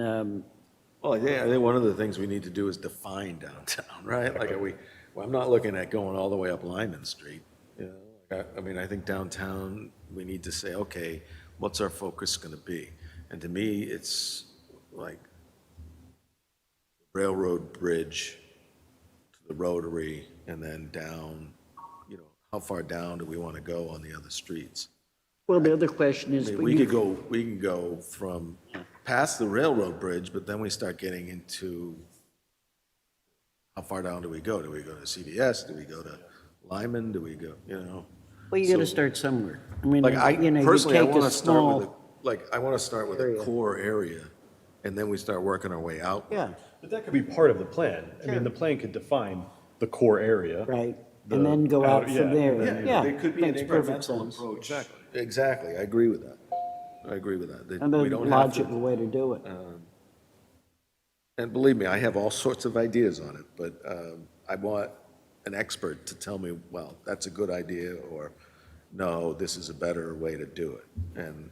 Speaker 1: Well, yeah, I think one of the things we need to do is define downtown, right? Like, I'm not looking at going all the way up Lyman Street. I think downtown, we need to say, okay, what's our focus going to be? And to me, it's like Railroad Bridge to the Rotary, and then down, you know, how far down do we want to go on the other streets?
Speaker 2: Well, the other question
Speaker 1: I
Speaker 2: is,
Speaker 1: mean,
Speaker 2: when
Speaker 1: we
Speaker 2: you-
Speaker 1: can go from past the railroad bridge, but then we start getting into how far down do we go? Do we go to CVS? Do we go to Lyman? Do we go, you know?
Speaker 2: well, you got to
Speaker 1: So-
Speaker 2: start somewhere. I mean,
Speaker 1: Like, I,
Speaker 2: you know, you
Speaker 1: personally, I
Speaker 2: take a
Speaker 1: want to start with,
Speaker 2: small,
Speaker 1: I want to start with a
Speaker 2: area.
Speaker 1: core area, and then we start working our way out.
Speaker 2: yeah,
Speaker 7: But that could be part of the plan. I mean, the plan could define the core area.
Speaker 2: right,
Speaker 7: The
Speaker 2: and then go out
Speaker 7: yeah,
Speaker 2: from there.
Speaker 7: and
Speaker 2: Yeah,
Speaker 1: There could be an
Speaker 2: makes perfect
Speaker 1: incremental
Speaker 2: sense.
Speaker 1: approach. Exactly, I agree with that. I agree with that.
Speaker 2: And
Speaker 1: We
Speaker 2: the
Speaker 1: don't have
Speaker 2: logical
Speaker 1: to,
Speaker 2: way to do it.
Speaker 1: and believe me, I have all sorts of ideas on it, but I want an expert to tell me, well, that's a good idea, or no, this is a better way to do it. And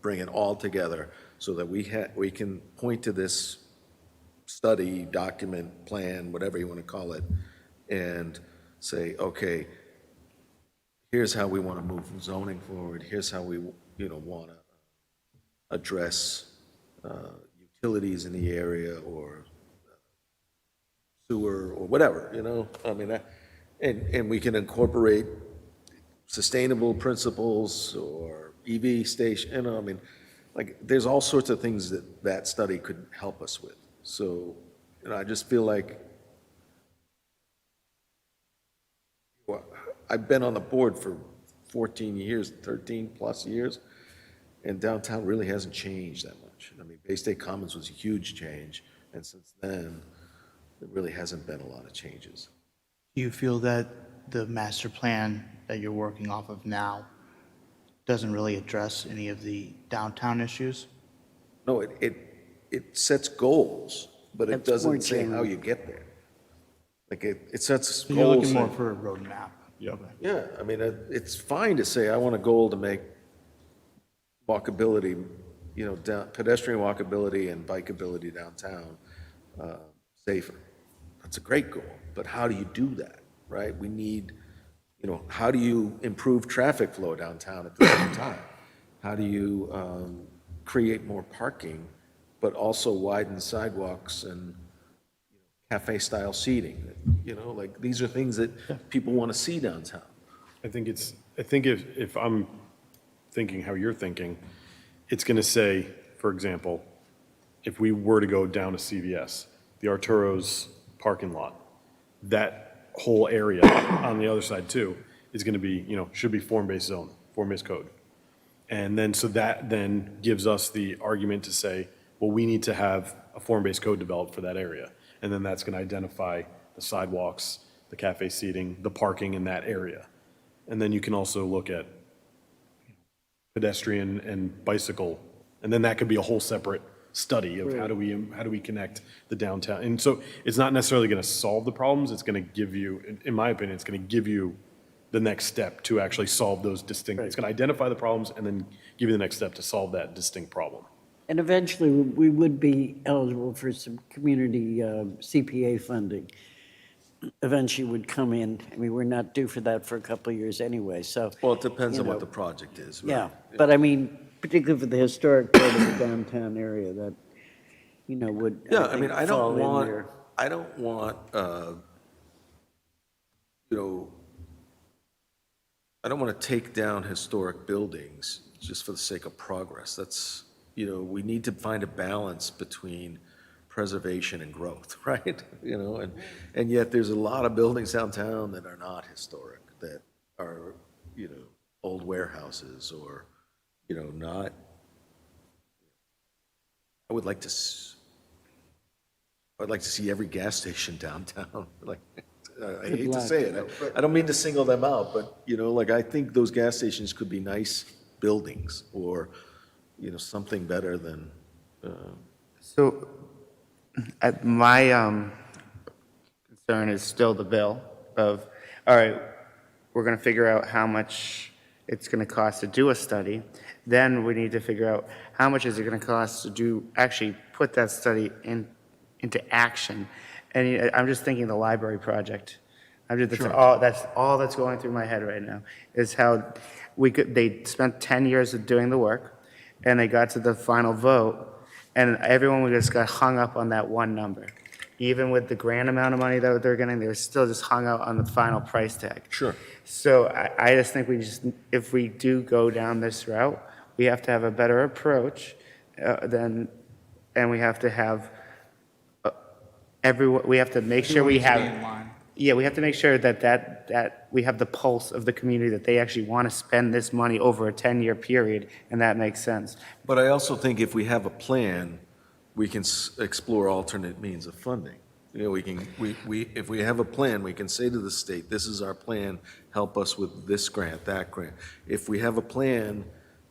Speaker 1: bring it all together so that we can point to this study, document, plan, whatever you want to call it, and say, okay, here's how we want to move zoning forward, here's how we, you know, want to address utilities in the area, or sewer, or whatever, you know? I mean, and we can incorporate sustainable principles or EV station, you know, I mean, like, there's all sorts of things that that study could help us with. So, you know, I just feel like, well, I've been on the board for 14 years, 13 plus years, and downtown really hasn't changed that much. I mean, Bay State Commons was a huge change, and since then, there really hasn't been a lot of changes.
Speaker 9: Do you feel that the master plan that you're working off of now doesn't really address any of the downtown issues?
Speaker 1: No, it sets goals, but it
Speaker 2: That's more
Speaker 1: doesn't say how
Speaker 2: general.
Speaker 1: you get there. Like, it sets
Speaker 9: So you're
Speaker 1: goals.
Speaker 9: looking more for a roadmap?
Speaker 7: Yeah.
Speaker 9: Okay.
Speaker 1: Yeah, I mean, it's fine to say, I want a goal to make walkability, you know, pedestrian walkability and bikeability downtown safer. That's a great goal, but how do you do that, right? We need, you know, how do you improve traffic flow downtown at the same time? How do you create more parking, but also widen sidewalks and cafe-style seating? You know, like, these are things that people want to see downtown.
Speaker 7: I think if I'm thinking how you're thinking, it's going to say, for example, if we were to go down to CVS, the Arturo's parking lot, that whole area on the other side too is going to be, you know, should be form-based zone, form-based code. And then, so that then gives us the argument to say, well, we need to have a form-based code developed for that area. And then that's going to identify the sidewalks, the cafe seating, the parking in that area. And then you can also look at pedestrian and bicycle, and then that could be a whole separate study of how do we connect the downtown. And so it's not necessarily going to solve the problems, it's going to give you, in my opinion, it's going to give you the next step to actually solve those distinct, it's going to identify the problems and then give you the next step to solve that distinct problem.
Speaker 2: And eventually, we would be eligible for some community CPA funding. Eventually would come in. I mean, we're not due for that for a couple of years anyway, so.
Speaker 1: Well, it depends
Speaker 2: you
Speaker 1: on what
Speaker 2: know,
Speaker 1: the project is, right?
Speaker 2: Yeah, but I mean, particularly for the historic part of the downtown area, that, you know, would,
Speaker 1: Yeah, I
Speaker 2: think,
Speaker 1: mean, I
Speaker 2: fall
Speaker 1: don't
Speaker 2: in
Speaker 1: want,
Speaker 2: there.
Speaker 1: I don't want, you know, I don't want to take down historic buildings just for the sake of progress. That's, you know, we need to find a balance between preservation and growth, right? You know, and yet there's a lot of buildings downtown that are not historic, that are, you know, old warehouses or, you know, not, I would like to see every gas station downtown, like, I hate to say it, I don't mean to single them out, but, you know, like, I think those gas stations could be nice buildings, or, you know, something better than,
Speaker 12: So my concern is still the bill of, all right, we're going to figure out how much it's going to cost to do a study. Then we need to figure out how much is it going to cost to actually put that study into action. And I'm just thinking the library project. That's all that's going through my head right now, is how they spent 10 years of doing the work, and they got to the final vote, and everyone just got hung up on that one number. even with the grant amount of money that they're getting, they're still just hung out on the final price tag.
Speaker 1: Sure.
Speaker 12: So I just think if we do go down this route, we have to have a better approach and we have to have we have to make sure we have.
Speaker 9: Everyone stay in line.
Speaker 12: Yeah, we have to make sure that we have the pulse of the community, that they actually want to spend this money over a 10-year period, and that makes sense.
Speaker 1: But I also think if we have a plan, we can explore alternate means of funding. You know, if we have a plan, we can say to the state, this is our plan, help us with this grant, that grant. If we have a plan,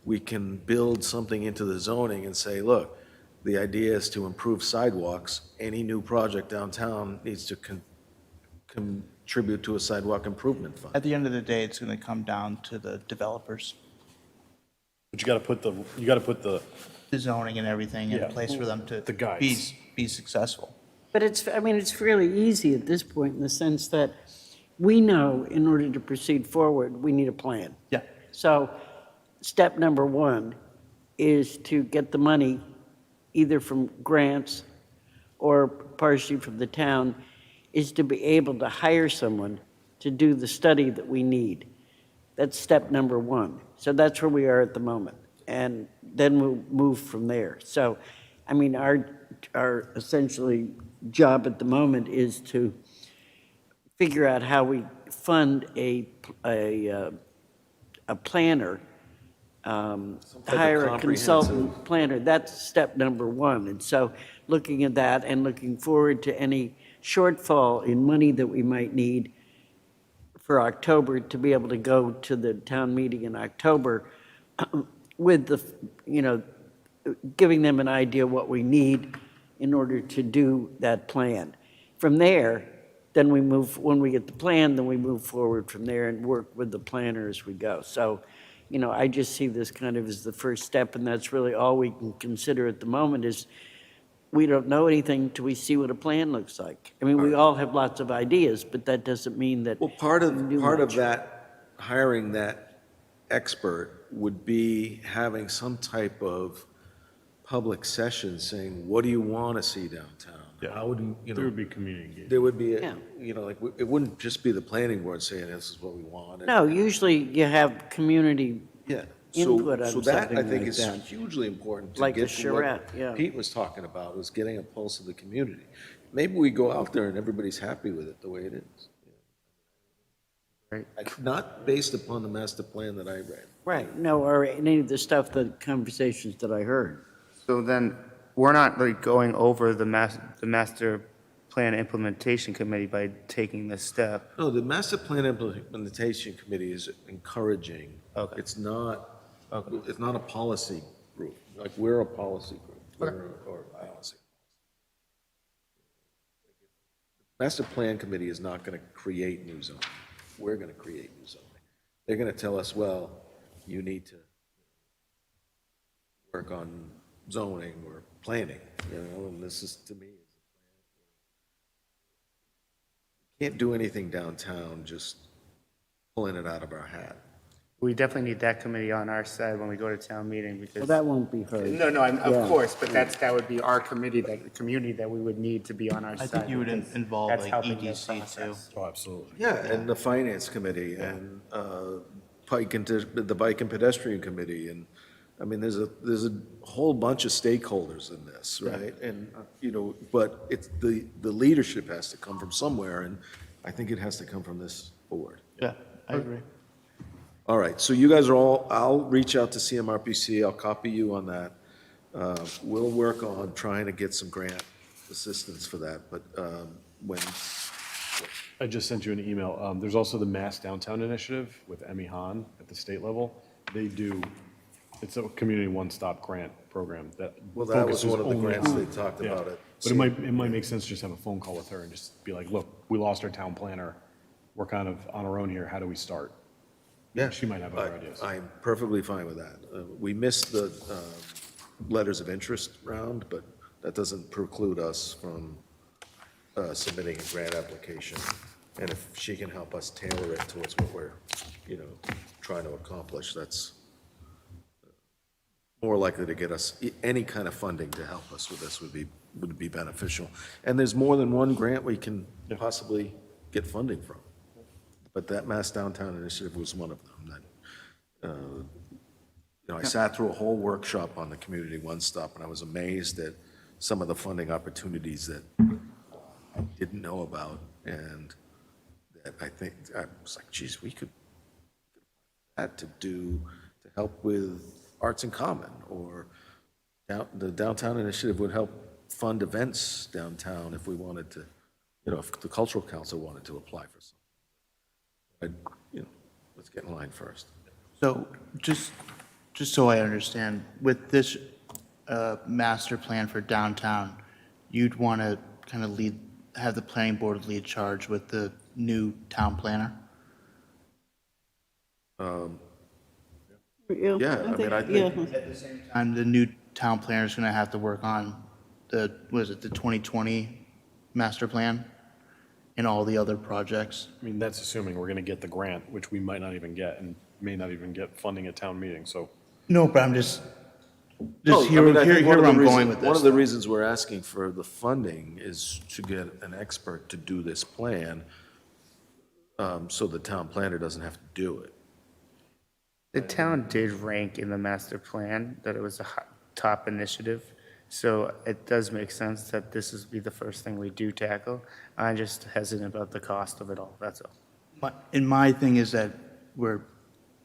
Speaker 1: we can build something into the zoning and say, look, the idea is to improve sidewalks. Any new project downtown needs to contribute to a sidewalk improvement fund.
Speaker 9: At the end of the day, it's going to come down to the developers,
Speaker 7: But you got to put the
Speaker 9: the zoning and everything in
Speaker 7: Yeah.
Speaker 9: place for them to
Speaker 7: The guides.
Speaker 9: be successful.
Speaker 2: But it's fairly easy at this point in the sense that we know in order to proceed forward, we need a plan.
Speaker 9: Yeah.
Speaker 2: So step number one is to get the money either from grants or partially from the town, is to be able to hire someone to do the study that we need. That's step number one. So that's where we are at the moment. And then we'll move from there. So, I mean, our essentially job at the moment is to figure out how we fund a planner,
Speaker 1: type of
Speaker 2: hire a
Speaker 1: comprehensive-
Speaker 2: consultant planner. That's step number one. And so looking at that and looking forward to any shortfall in money that we might need for October to be able to go to the town meeting in October with the, giving them an idea what we need in order to do that plan. From there, then when we get the plan, then we move forward from there and work with the planner as we go. So, I just see this kind of as the first step, and that's really all we can consider at the moment is we don't know anything till we see what a plan looks like. I mean, we all have lots of ideas, but that doesn't mean that.
Speaker 1: Well, part of
Speaker 2: we do much.
Speaker 1: that, hiring that expert would be having some type of public session saying, what do you want to see downtown?
Speaker 7: Yeah.
Speaker 1: How would you,
Speaker 7: there would be community engagement.
Speaker 1: there would be,
Speaker 2: Yeah.
Speaker 1: it wouldn't just be the planning board saying this is what we want. and-
Speaker 2: No, usually you have community,
Speaker 1: Yeah.
Speaker 2: input on
Speaker 1: So that, I
Speaker 2: something
Speaker 1: think,
Speaker 2: like
Speaker 1: is
Speaker 2: that.
Speaker 1: hugely important to
Speaker 2: Like a
Speaker 1: get to what
Speaker 2: charrette, yeah.
Speaker 1: Pete was talking about, was getting a pulse of the community. Maybe we go out there and everybody's happy with it the way it is.
Speaker 12: Right.
Speaker 1: Not based upon the master plan that I read.
Speaker 2: right, no, or any of the stuff, the conversations that I heard.
Speaker 12: So then, we're not like going over the master plan implementation committee by taking this step.
Speaker 1: No, the master plan implementation committee is encouraging.
Speaker 12: Okay.
Speaker 1: It's not a policy group, like we're a policy group. Or I don't say. Master plan committee is not going to create new zoning. We're going to create new zoning. They're going to tell us, well, you need to work on zoning or planning, and this is, to me, can't do anything downtown just pulling it out of our hat.
Speaker 12: We definitely need that committee on our side when we go to town meeting because.
Speaker 2: Well, that won't be heard.
Speaker 12: No,
Speaker 2: Yeah.
Speaker 12: of course, but that would be our committee, the community that we would need to be on our
Speaker 9: I
Speaker 12: side.
Speaker 9: think you would
Speaker 12: because
Speaker 9: involve
Speaker 12: that's
Speaker 9: like
Speaker 12: helping the
Speaker 9: EDC too.
Speaker 12: process.
Speaker 7: Oh, absolutely.
Speaker 1: Yeah, and the finance committee and the bike and pedestrian committee, and, I mean, there's a whole bunch of stakeholders in this, right? And, but it's, the leadership has to come from somewhere, and I think it has to come from this board.
Speaker 9: Yeah, I agree.
Speaker 1: All right, so you guys are all, I'll reach out to CMRPC, I'll copy you on that. We'll work on trying to get some grant assistance for that, but when,
Speaker 7: I just sent you an email. There's also the Mass Downtown Initiative with Emmy Hahn at the state level. It's a community one-stop grant program that
Speaker 1: well, that was
Speaker 7: focuses
Speaker 1: one of the
Speaker 7: only
Speaker 1: grants
Speaker 7: on-
Speaker 1: they talked
Speaker 7: Yeah.
Speaker 1: about it.
Speaker 7: But it might make sense to just have a phone call with her and just be like, look, we lost our town planner. We're kind of on our own here. How do we start?
Speaker 1: Yeah.
Speaker 7: She might have other ideas.
Speaker 1: I'm perfectly fine with that. We missed the letters of interest round, but that doesn't preclude us from submitting a grant application. And if she can help us tailor it towards what we're, trying to accomplish, that's, more likely to get us, any kind of funding to help us with this would be beneficial. And there's more than one grant we can possibly get funding from. But that Mass Downtown Initiative was one of them. That, I sat through a whole workshop on the Community One Stop, and I was amazed at some of the funding opportunities that I didn't know about, and that I was like, geez, we could that to help with Arts in Common, or the Downtown Initiative would help fund events downtown if we wanted to, if the Cultural Council wanted to apply for something. Let's get in line first.
Speaker 9: So just so I understand, with this master plan for downtown, you'd want to kind of have the planning board lead charge with the new town planner?
Speaker 1: Yeah, I mean, I think,
Speaker 9: And the new town planner is going to have to work on the 2020 master plan and all the other projects?
Speaker 7: I mean, that's assuming we're going to get the grant, which we might not even get, and may not even get funding at town meeting, so.
Speaker 9: No, but I'm just
Speaker 1: No, I
Speaker 9: hear
Speaker 1: mean, I think
Speaker 9: where I'm
Speaker 1: reason-
Speaker 9: going with this.
Speaker 1: One of the reasons we're asking for the funding is to get an expert to do this plan, so the town planner doesn't have to do it.
Speaker 12: The town did rank in the master plan that it was a top initiative, so it does make sense that this would be the first thing we do tackle. I'm just hesitant about the cost of it all, that's all.
Speaker 9: And my thing is that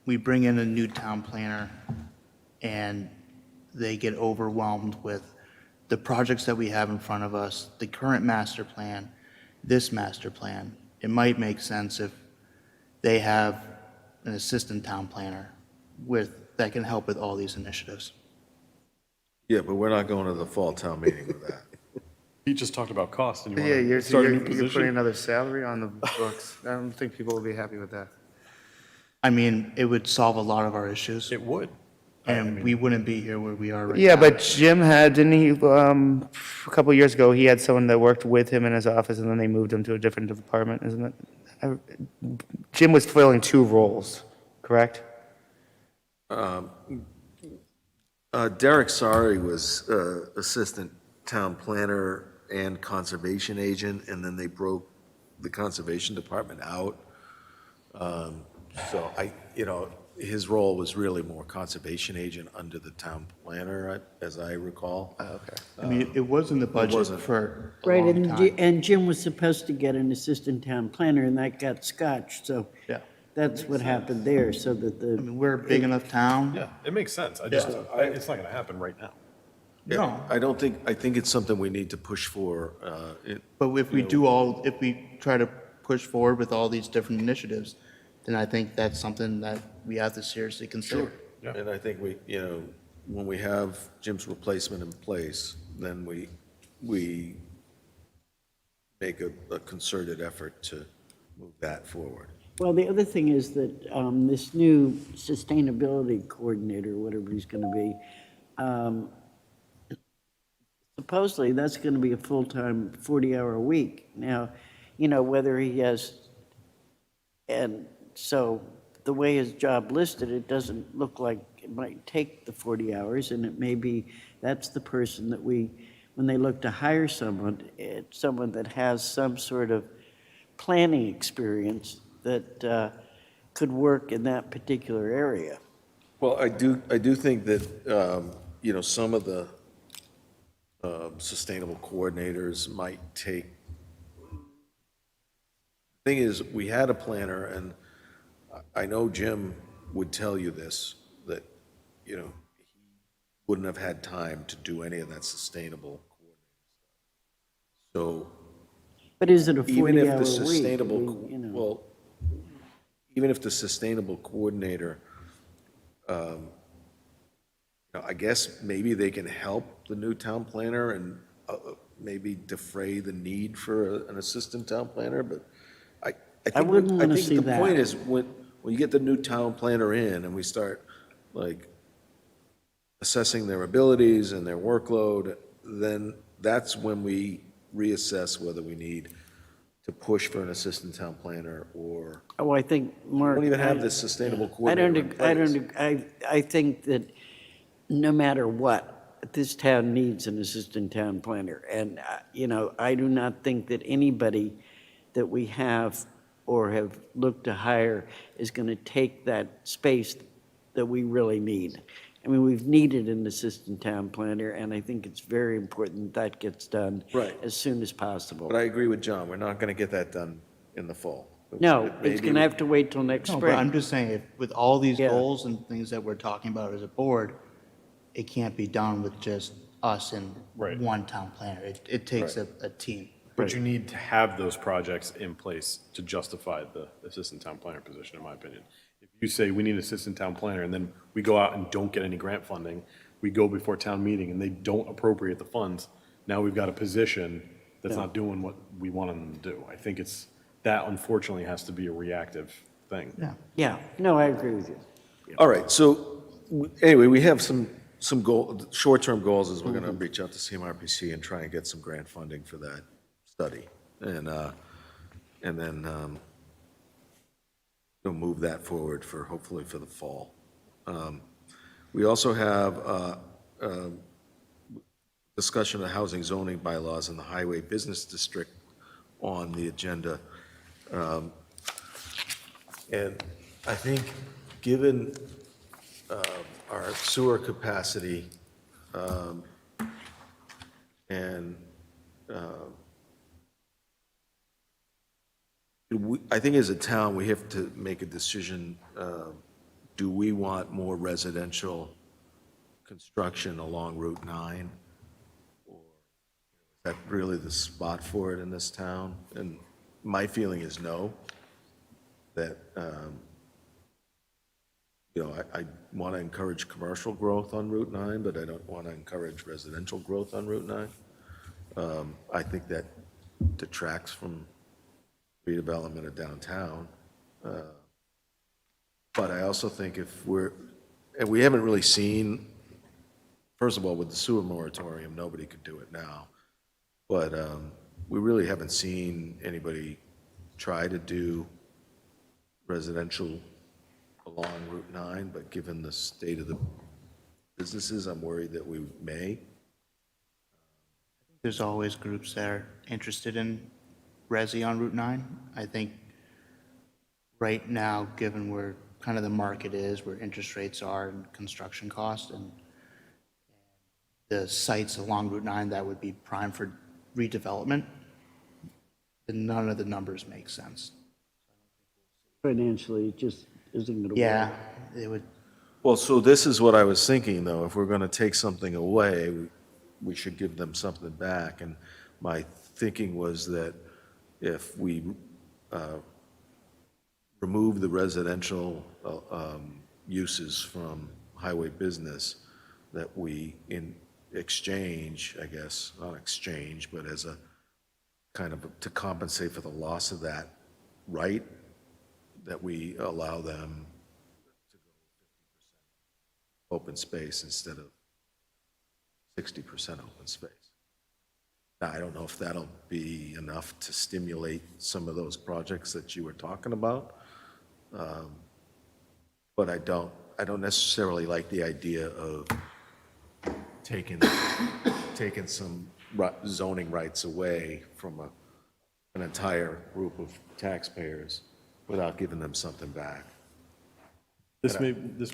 Speaker 9: we bring in a new town planner and they get overwhelmed with the projects that we have in front of us, the current master plan, this master plan. It might make sense if they have an assistant town planner that can help with all these initiatives.
Speaker 1: Yeah, but we're not going to the fall town meeting with that.
Speaker 7: He just talked about cost, and you
Speaker 12: Yeah,
Speaker 7: want
Speaker 12: you're
Speaker 7: to start a new
Speaker 12: you're putting
Speaker 7: position?
Speaker 12: another salary on the books. I don't think people will be happy with that.
Speaker 9: I mean, it would solve a lot of our issues,
Speaker 7: It would.
Speaker 9: and we wouldn't be here where we are right now.
Speaker 12: Yeah, but Jim didn't he, a couple of years ago, he had someone that worked with him in his office, and then they moved him to a different department, isn't it? Jim was filling two roles, correct?
Speaker 1: Derek Sari was assistant town planner and conservation agent, and then they broke the conservation department out. So his role was really more conservation agent under the town planner, as I recall.
Speaker 12: Okay.
Speaker 9: I mean, it was in the budget
Speaker 1: wasn't.
Speaker 9: for a
Speaker 2: Right,
Speaker 9: long time.
Speaker 2: and Jim was supposed to get an assistant town planner, and that got scotched, so
Speaker 9: Yeah.
Speaker 2: that's what happened there, so that
Speaker 9: I
Speaker 2: the,
Speaker 9: mean, we're a big enough town.
Speaker 7: Yeah, it makes sense. It's not going to happen right now.
Speaker 9: No,
Speaker 1: I think it's something we need to push for.
Speaker 9: but if we try to push forward with all these different initiatives, then I think that's something that we have to seriously consider.
Speaker 7: Yeah.
Speaker 1: And I think when we have Jim's replacement in place, then we make a concerted effort to move that forward.
Speaker 2: well, the other thing is that this new sustainability coordinator, whatever he's going to be, supposedly that's going to be a full-time, 40-hour week. Now, whether he has, and so the way his job listed, it doesn't look like it might take the 40 hours, and it may be that's the person that when they look to hire someone, it's someone that has some sort of planning experience that could work in that particular area.
Speaker 1: Well, I do think that, some of the sustainable coordinators might take, thing is, we had a planner, and I know Jim would tell you this, that, he wouldn't have had time to do any of that sustainable coordinating stuff. So
Speaker 2: But is it a
Speaker 1: even if
Speaker 2: 40-hour
Speaker 1: the
Speaker 2: week?
Speaker 1: sustainable,
Speaker 2: I mean,
Speaker 1: well, even if the sustainable coordinator, I guess maybe they can help the new town planner and maybe defray the need for an assistant town planner, but I think,
Speaker 2: wouldn't wanna see
Speaker 1: the
Speaker 2: that.
Speaker 1: point is when you get the new town planner in and we start assessing their abilities and their workload, then that's when we reassess whether we need to push for an assistant town planner or
Speaker 2: Oh, I think, Mark.
Speaker 1: don't even have this sustainable
Speaker 2: I don't,
Speaker 1: coordinator in place.
Speaker 2: I think that no matter what, this town needs an assistant town planner. And, I do not think that anybody that we have or have looked to hire is going to take that space that we really need. I mean, we've needed an assistant town planner, and I think it's very important that gets done
Speaker 1: Right.
Speaker 2: as soon as possible.
Speaker 1: But I agree with John, we're not going to get that done in the fall.
Speaker 2: No, it's
Speaker 1: Maybe-
Speaker 2: going to have to wait till next
Speaker 9: No, but I'm
Speaker 2: spring.
Speaker 9: just saying, if, with all these
Speaker 2: Yeah.
Speaker 9: goals and things that we're talking about as a board, it can't be done with just us and
Speaker 7: Right.
Speaker 9: one town planner. It takes a team.
Speaker 7: But you need to have those projects in place to justify the assistant town planner position, in my opinion. If you say we need an assistant town planner, and then we go out and don't get any grant funding, we go before town meeting and they don't appropriate the funds, now we've got a position that's not doing what we want them to do. I think that unfortunately has to be a reactive thing.
Speaker 9: Yeah.
Speaker 2: Yeah, no, I agree with you.
Speaker 1: All right, so, anyway, we have some short-term goals is we're going to reach out to CMRPC and try and get some grant funding for that study. And then, move that forward hopefully for the fall. We also have discussion of housing zoning bylaws in the highway business district on the agenda. And I think, given our sewer capacity and I think as a town, we have to make a decision, do we want more residential construction along Route 9? Or is that really the spot for it in this town? And my feeling is no, that, I want to encourage commercial growth on Route 9, but I don't want to encourage residential growth on Route 9. I think that detracts from redevelopment of downtown. But I also think and we haven't really seen, first of all, with the sewer moratorium, nobody could do it now. But we really haven't seen anybody try to do residential along Route 9, but given the state of the businesses, I'm worried that we may.
Speaker 9: There's always groups that are interested in resi on Route 9. I think right now, given where kind of the market is, where interest rates are and construction costs, and the sites along Route 9 that would be prime for redevelopment, then none of the numbers make sense.
Speaker 2: Financially, it just isn't going to work.
Speaker 9: Yeah, it would,
Speaker 1: Well, so this is what I was thinking, though. If we're going to take something away, we should give them something back. And my thinking was that if we remove the residential uses from highway business, that we, in exchange, I guess, not exchange, but as a kind of to compensate for the loss of that right, that we allow them to go 50% open space instead of 60% open space. Now, I don't know if that'll be enough to stimulate some of those projects that you were talking about, but I don't necessarily like the idea of taking some zoning rights away from an entire group of taxpayers without giving them something back.
Speaker 7: This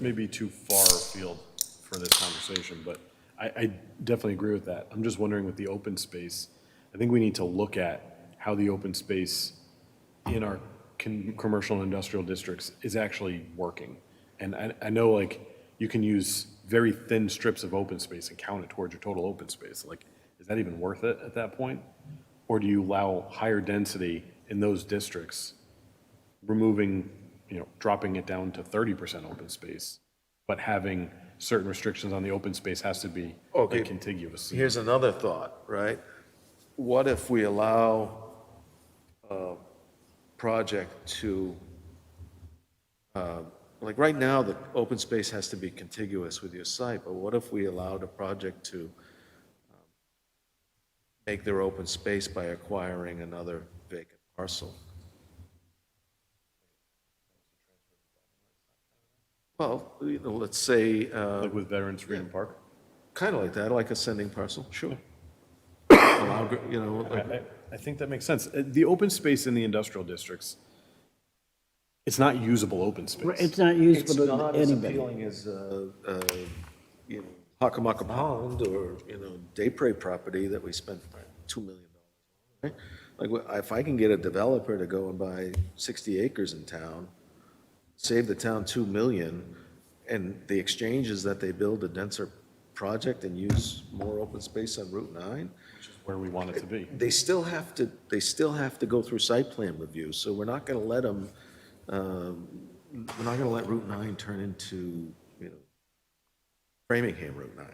Speaker 7: may be too far afield for this conversation, but I definitely agree with that. I'm just wondering with the open space, I think we need to look at how the open space in our commercial and industrial districts is actually working. And I know, like, you can use very thin strips of open space and count it towards your total open space. Like, is that even worth it at that point? Or do you allow higher density in those districts, removing, dropping it down to 30% open space, but having certain restrictions on the open space has to be
Speaker 1: Okay.
Speaker 7: like contiguous?
Speaker 1: Here's another thought, right? What if we allow a project to, like right now, the open space has to be contiguous with your site, but what if we allowed a project to make their open space by acquiring another vacant parcel? Well, let's say,
Speaker 7: Like with Veterans Freedom Park?
Speaker 1: kind of like that, like ascending parcel, sure. Allow, like,
Speaker 7: I think that makes sense. The open space in the industrial districts, it's not usable open space.
Speaker 2: It's not
Speaker 1: it's
Speaker 2: usable to
Speaker 1: not as
Speaker 2: anybody.
Speaker 1: appealing as, Hockomock Pond or, Daypray property that we spent $2 million on, right? Like, if I can get a developer to go and buy 60 acres in town, save the town 2 million, and the exchange is that they build a denser project and use more open space on Route 9,
Speaker 7: Where we want it to be.
Speaker 1: they still have to go through site plan review, so we're not gonna let them, we're not gonna let Route 9 turn into, Framingham Route 9,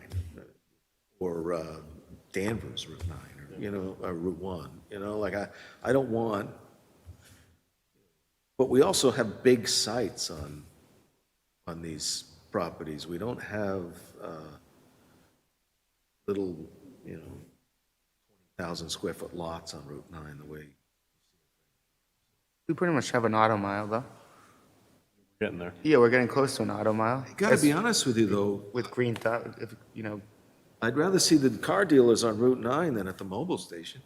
Speaker 1: or Danvers Route 9, or Route 1, like, I don't want, but we also have big sites on these properties. We don't have little, 1,000 square foot lots on Route 9 the way.
Speaker 12: We pretty much have an auto mile, though.
Speaker 7: Getting there.
Speaker 12: Yeah, we're getting close to an auto mile.
Speaker 1: I gotta be honest with you, though,
Speaker 12: With green thumb, if,
Speaker 1: I'd rather see the car dealers on Route 9 than at the mobile station.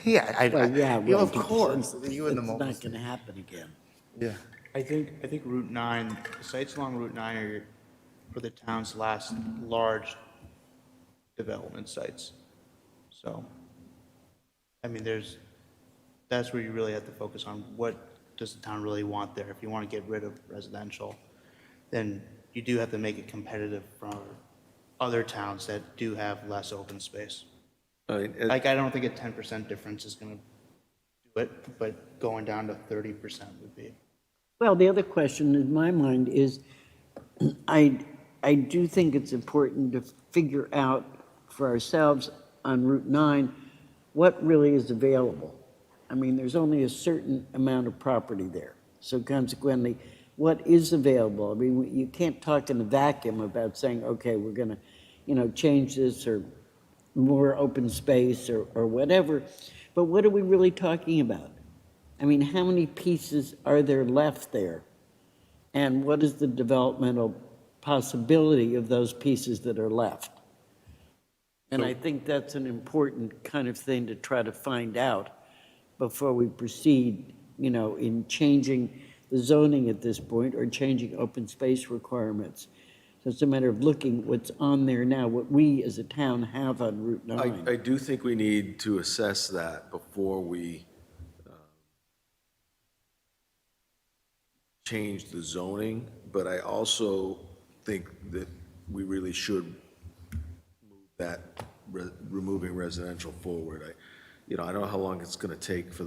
Speaker 12: yeah,
Speaker 2: Well, yeah,
Speaker 12: yeah, of
Speaker 2: right,
Speaker 12: course.
Speaker 2: it's-
Speaker 12: You and the
Speaker 2: It's
Speaker 12: mobile
Speaker 2: not going to happen again.
Speaker 1: Yeah.
Speaker 9: I think Route 9, the sites along Route 9 are for the town's last large development sites. So, I mean, that's where you really have to focus on what does the town really want there. If you want to get rid of residential, then you do have to make it competitive for other towns that do have less open space.
Speaker 1: I mean,
Speaker 9: Like, I don't think a 10% difference is going to do it, but going down to 30% would be.
Speaker 2: Well, the other question in my mind is, I do think it's important to figure out for ourselves on Route 9, what really is available. I mean, there's only a certain amount of property there. So consequently, what is available? I mean, you can't talk in a vacuum about saying, okay, we're going to, change this or more open space or whatever. But what are we really talking about? I mean, how many pieces are there left there? And what is the developmental possibility of those pieces that are left? And I think that's an important kind of thing to try to find out before we proceed, in changing the zoning at this point or changing open space requirements. So it's a matter of looking what's on there now, what we as a town have on Route 9.
Speaker 1: I do think we need to assess that before we change the zoning, but I also think that we really should move that, removing residential forward. I don't know how long it's going to take for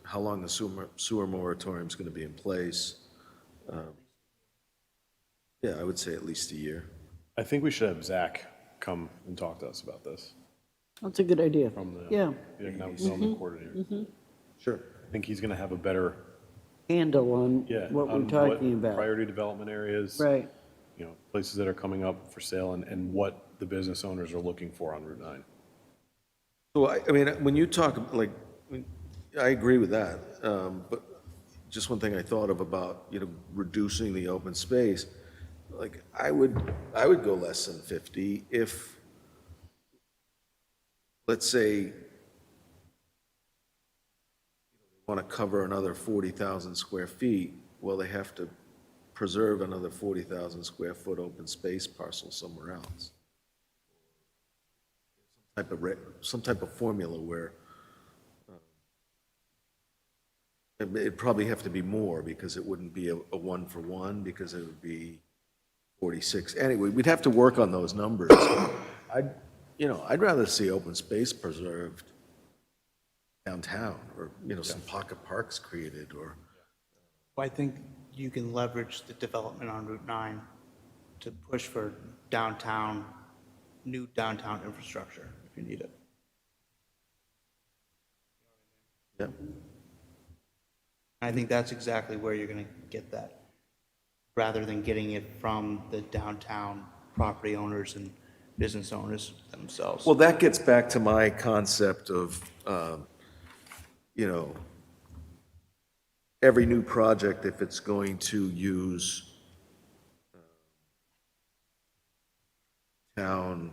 Speaker 1: how long the sewer moratorium is going to be in place. Yeah, I would say at least a year.
Speaker 7: I think we should have Zach come and talk to us about this
Speaker 2: That's a good idea.
Speaker 7: from the
Speaker 2: Yeah,
Speaker 7: the economic development coordinator.
Speaker 1: Sure.
Speaker 7: I think he's going to have a better,
Speaker 2: handle on
Speaker 7: yeah.
Speaker 2: what we're
Speaker 7: on
Speaker 2: talking about.
Speaker 7: Priority development areas.
Speaker 2: Right.
Speaker 7: Places that are coming up for sale and what the business owners are looking for on Route 9.
Speaker 1: So, I mean, when you talk, like, I agree with that, but just one thing I thought of about, reducing the open space, like, I would go less than 50 if, let's say, they want to cover another 40,000 square feet, well, they have to preserve another 40,000 square foot open space parcel somewhere else. Some type of formula where it'd probably have to be more because it wouldn't be a 1-for-1 because it would be 46. Anyway, we'd have to work on those numbers. I'd rather see open space preserved downtown or, some pocket parks created or.
Speaker 9: I think you can leverage the development on Route 9 to push for new downtown infrastructure if you need it.
Speaker 1: Yeah.
Speaker 9: I think that's exactly where you're going to get that, rather than getting it from the downtown property owners and business owners themselves.
Speaker 1: Well, that gets back to my concept of, every new project, if it's going to use town,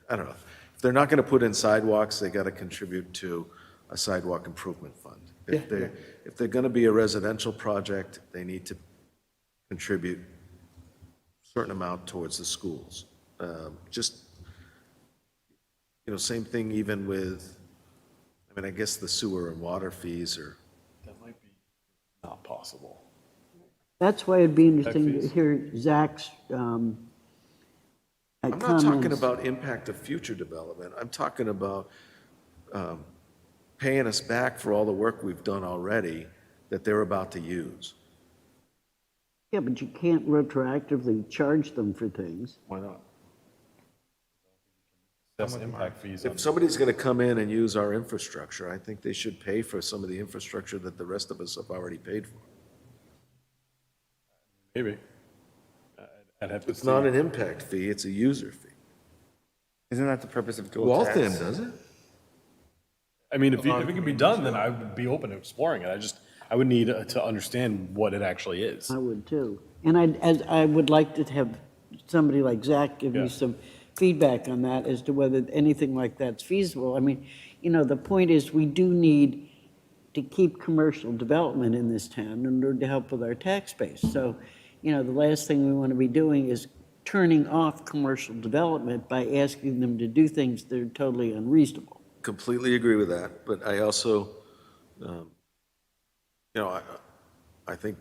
Speaker 1: I don't know, if they're not going to put in sidewalks, they got to contribute to a sidewalk improvement fund. If they're going to be a residential project, they need to contribute a certain amount towards the schools. Just, same thing even with, I mean, I guess the sewer and water fees are,
Speaker 7: That might be not possible.
Speaker 2: That's why it'd be interesting to hear Zach's
Speaker 1: I'm not talking
Speaker 2: comments.
Speaker 1: about impact of future development. I'm talking about paying us back for all the work we've done already that they're about to use.
Speaker 2: Yeah, but you can't retroactively charge them for things.
Speaker 1: Why not?
Speaker 7: That's impact fees. on-
Speaker 1: If somebody's going to come in and use our infrastructure, I think they should pay for some of the infrastructure that the rest of us have already paid for.
Speaker 7: Maybe. I'd have to
Speaker 1: It's
Speaker 7: see.
Speaker 1: not an impact fee, it's a user fee.
Speaker 12: Isn't that the purpose of dual
Speaker 1: Waltham
Speaker 12: tax?
Speaker 1: does it.
Speaker 7: I mean, if it can be done, then I would be open to exploring it. I would need to understand what it actually is.
Speaker 2: I would too. And I would like to have somebody like Zach give
Speaker 7: Yeah.
Speaker 2: me some feedback on that as to whether anything like that's feasible. I mean, the point is, we do need to keep commercial development in this town in order to help with our tax base. So, the last thing we want to be doing is turning off commercial development by asking them to do things that are totally unreasonable.
Speaker 1: Completely agree with that, but I also, I think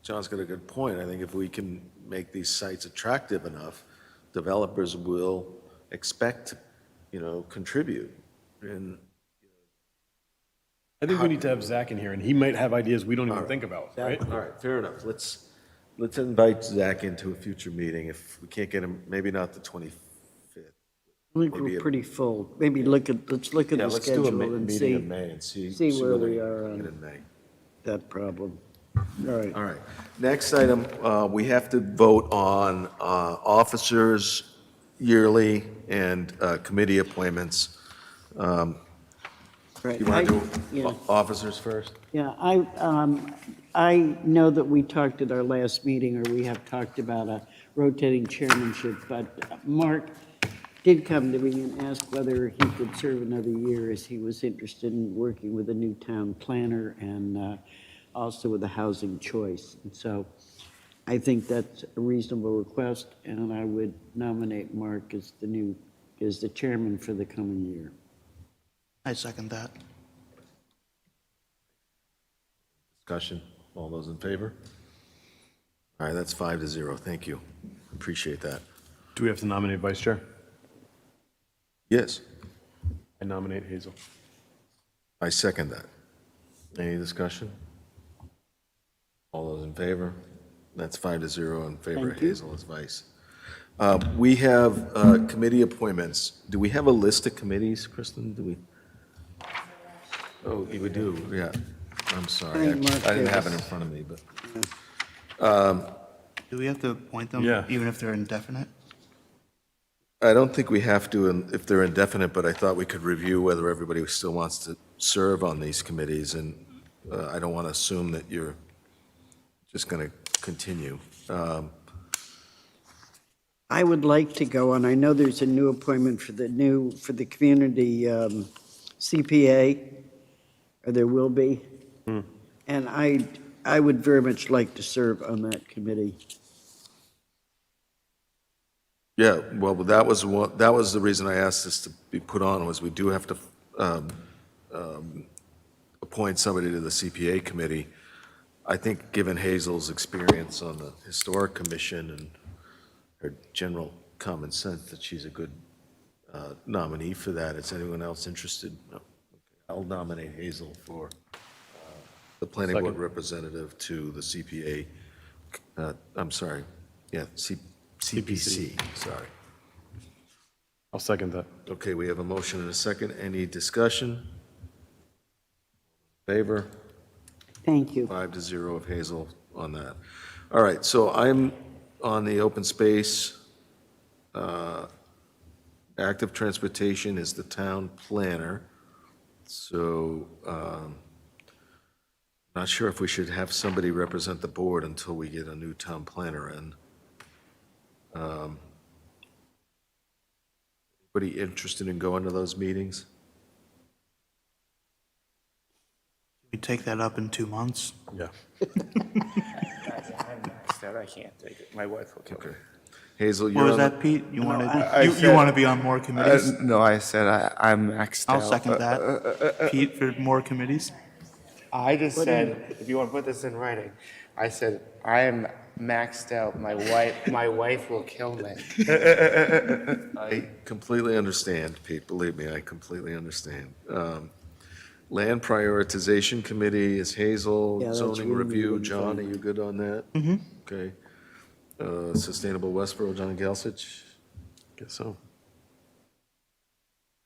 Speaker 1: John's got a good point. I think if we can make these sites attractive enough, developers will expect, contribute. And
Speaker 7: I think we need to have Zach in here, and he might have ideas we don't even think about, right?
Speaker 1: all right, fair enough. Let's invite Zach into a future meeting. If we can't get him, maybe not the 25th.
Speaker 2: I think
Speaker 1: Maybe
Speaker 2: we're
Speaker 1: a-
Speaker 2: pretty full. Maybe let's look at
Speaker 1: Yeah,
Speaker 2: the
Speaker 1: let's do a
Speaker 2: schedule and
Speaker 1: meeting
Speaker 2: see
Speaker 1: in May and see
Speaker 2: where
Speaker 1: whether
Speaker 2: we are
Speaker 1: can
Speaker 2: on
Speaker 1: get in May.
Speaker 2: that problem. All right.
Speaker 1: All right. Next item, we have to vote on officers yearly and committee appointments.
Speaker 2: Right.
Speaker 1: You want to
Speaker 2: Yeah.
Speaker 1: do officers first?
Speaker 2: Yeah, I know that we talked at our last meeting, or we have talked about a rotating chairmanship, but Mark did come to me and ask whether he could serve another year, as he was interested in working with a new town planner and also with a housing choice. And so I think that's a reasonable request, and I would nominate Mark as the chairman for the coming year.
Speaker 9: I second that.
Speaker 1: Discussion, all those in favor? All right, that's 5-0, thank you. Appreciate that.
Speaker 7: Do we have to nominate vice chair?
Speaker 1: Yes,
Speaker 7: I nominate Hazel.
Speaker 1: I second that. Any discussion? All those in favor? That's 5-0 in favor of
Speaker 2: Thank you.
Speaker 1: Hazel as vice. We have committee appointments. Do we have a list of committees, Kristen? Do we? Oh, we do, yeah. I'm sorry.
Speaker 2: I think Mark
Speaker 1: I didn't
Speaker 2: gave
Speaker 1: have it in
Speaker 2: us-
Speaker 1: front of me, but.
Speaker 9: Do we have to appoint them?
Speaker 7: Yeah.
Speaker 9: Even if they're indefinite?
Speaker 1: I don't think we have to if they're indefinite, but I thought we could review whether everybody still wants to serve on these committees, and I don't want to assume that you're just going to continue.
Speaker 2: I would like to go on. I know there's a new appointment for the community CPA, or there will be. And I would very much like to serve on that committee.
Speaker 1: Yeah, well, that was the reason I asked this to be put on, was we do have to appoint somebody to the CPA committee. I think, given Hazel's experience on the Historic Commission and her general common sense, that she's a good nominee for that. Is anyone else interested? No. Okay. I'll nominate Hazel for the planning board
Speaker 7: Second.
Speaker 1: representative to the CPA, I'm sorry, yeah, CPC, sorry.
Speaker 7: I'll second that.
Speaker 1: Okay, we have a motion and a second. Any discussion? Favor?
Speaker 2: Thank you.
Speaker 1: 5-0 of Hazel on that. All right, so I'm on the open space. Active transportation is the town planner. So, not sure if we should have somebody represent the board until we get a new town planner in. Anybody interested in going to those meetings?
Speaker 9: We take that up in 2 months.
Speaker 1: Yeah.
Speaker 12: I can't take it. My wife will kill me.
Speaker 1: Okay. Hazel,
Speaker 9: What
Speaker 1: you're
Speaker 9: was
Speaker 1: on
Speaker 9: that, Pete? You wanted, you
Speaker 12: said-
Speaker 9: want to be on more committees?
Speaker 12: No, I said I'm maxed out.
Speaker 9: I'll second that. Pete, for more committees?
Speaker 12: I just said, if you want to put this in writing, I said, I am maxed out. My wife will kill me.
Speaker 1: I completely understand, Pete, believe me, I completely understand. Land Prioritization Committee is Hazel,
Speaker 2: Yeah, that's
Speaker 1: zoning
Speaker 2: really
Speaker 1: review,
Speaker 2: really
Speaker 1: John,
Speaker 2: fun.
Speaker 1: are you good on that? Mm-hmm. Okay. Sustainable Westborough, John Gelsich? Guess so.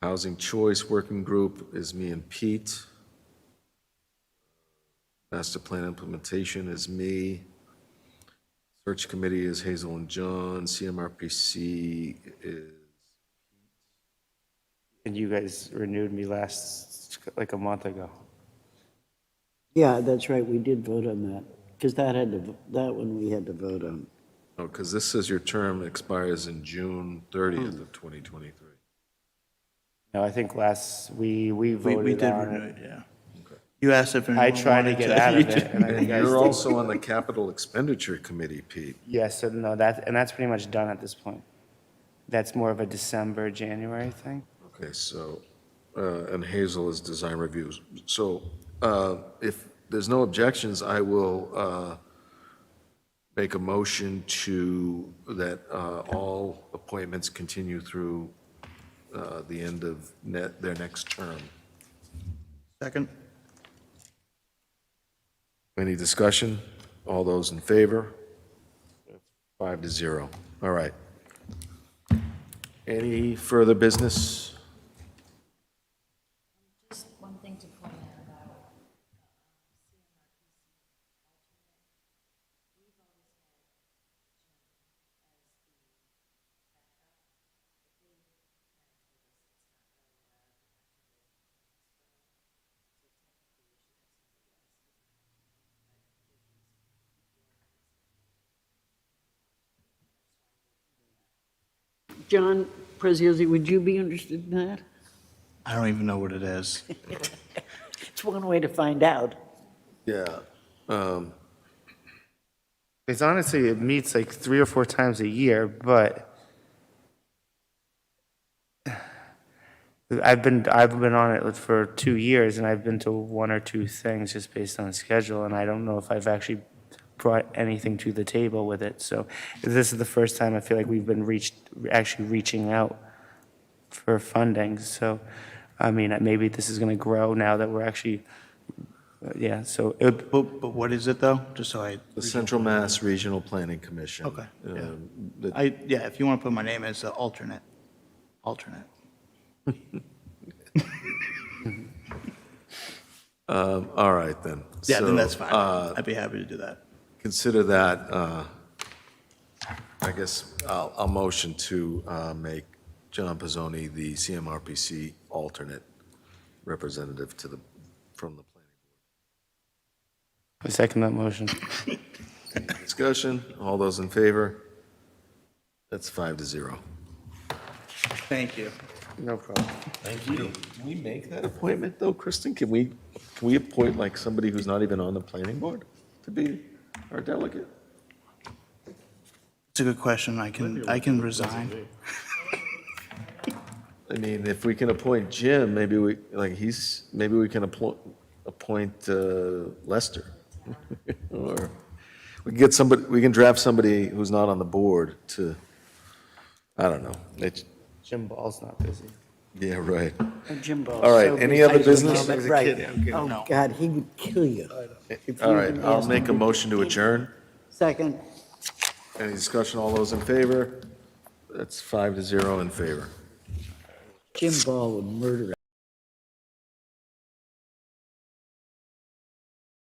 Speaker 1: Housing Choice Working Group is me and Pete. Master Plan Implementation is me. Search Committee is Hazel and John. CMRPC is,
Speaker 12: And you guys renewed me like a month ago.
Speaker 2: Yeah, that's right, we did vote on that, because that one we had to vote on.
Speaker 1: oh, because this says your term expires in June 30th of 2023.
Speaker 12: No, I think we
Speaker 9: We
Speaker 12: voted
Speaker 9: did
Speaker 12: on
Speaker 9: renew
Speaker 12: it.
Speaker 9: it, yeah. You asked if anyone
Speaker 12: I
Speaker 9: wanted
Speaker 12: tried to get out of it, and I
Speaker 1: And
Speaker 12: think
Speaker 1: you're also on the Capital Expenditure Committee, Pete.
Speaker 12: Yes, so no, that's pretty much done at this point. That's more of a December, January thing.
Speaker 1: Okay, so, and Hazel is design reviews. So if there's no objections, I will make a motion that all appointments continue through the end of their next term.
Speaker 9: Second?
Speaker 1: Any discussion? All those in favor? 5-0. All right. Any further business?
Speaker 10: Just one thing to point out about
Speaker 2: John Preziosi, would you be interested in that?
Speaker 9: I don't even know what it is.
Speaker 2: It's one way to find out.
Speaker 1: Yeah.
Speaker 12: It's honestly, it meets like 3 or 4 times a year, but I've been on it for 2 years, and I've been to 1 or 2 things just based on the schedule, and I don't know if I've actually brought anything to the table with it. So this is the first time I feel like we've been actually reaching out for funding. So, I mean, maybe this is going to grow now that we're actually, yeah, so
Speaker 9: But what is it, though? Just so I,
Speaker 1: The Central Mass Regional Planning Commission.
Speaker 9: Okay, yeah.
Speaker 1: That-
Speaker 9: yeah, if you want to put my name as the alternate.
Speaker 1: All right, then.
Speaker 9: Yeah, then
Speaker 1: So,
Speaker 9: that's fine. I'd be happy to do that.
Speaker 1: Consider that, I guess I'll motion to make John Pizzoni the CMRPC alternate representative from the planning
Speaker 12: I second that motion.
Speaker 1: board. Discussion, all those in favor? That's 5-0.
Speaker 9: Thank you.
Speaker 12: No problem.
Speaker 1: Thank you. Can we make that appointment, though, Kristen? Can we appoint like somebody who's not even on the planning board to be our delegate?
Speaker 9: It's a good question. I can resign.
Speaker 1: I mean, if we can appoint Jim, maybe we can appoint Lester. Or we can draft somebody who's not on the board to, I don't know.
Speaker 12: Jim Ball's not busy.
Speaker 1: Yeah, right.
Speaker 2: Jim Ball's
Speaker 1: All right,
Speaker 2: so
Speaker 1: any
Speaker 2: busy.
Speaker 1: other business?
Speaker 2: Right. Oh, God, he would kill you. if
Speaker 1: All
Speaker 2: you
Speaker 1: right,
Speaker 2: even
Speaker 1: I'll
Speaker 2: asked
Speaker 1: make a
Speaker 2: him.
Speaker 1: motion to adjourn.
Speaker 2: Second.
Speaker 1: Any discussion, all those in favor? That's 5-0 in favor.
Speaker 2: Jim Ball would murder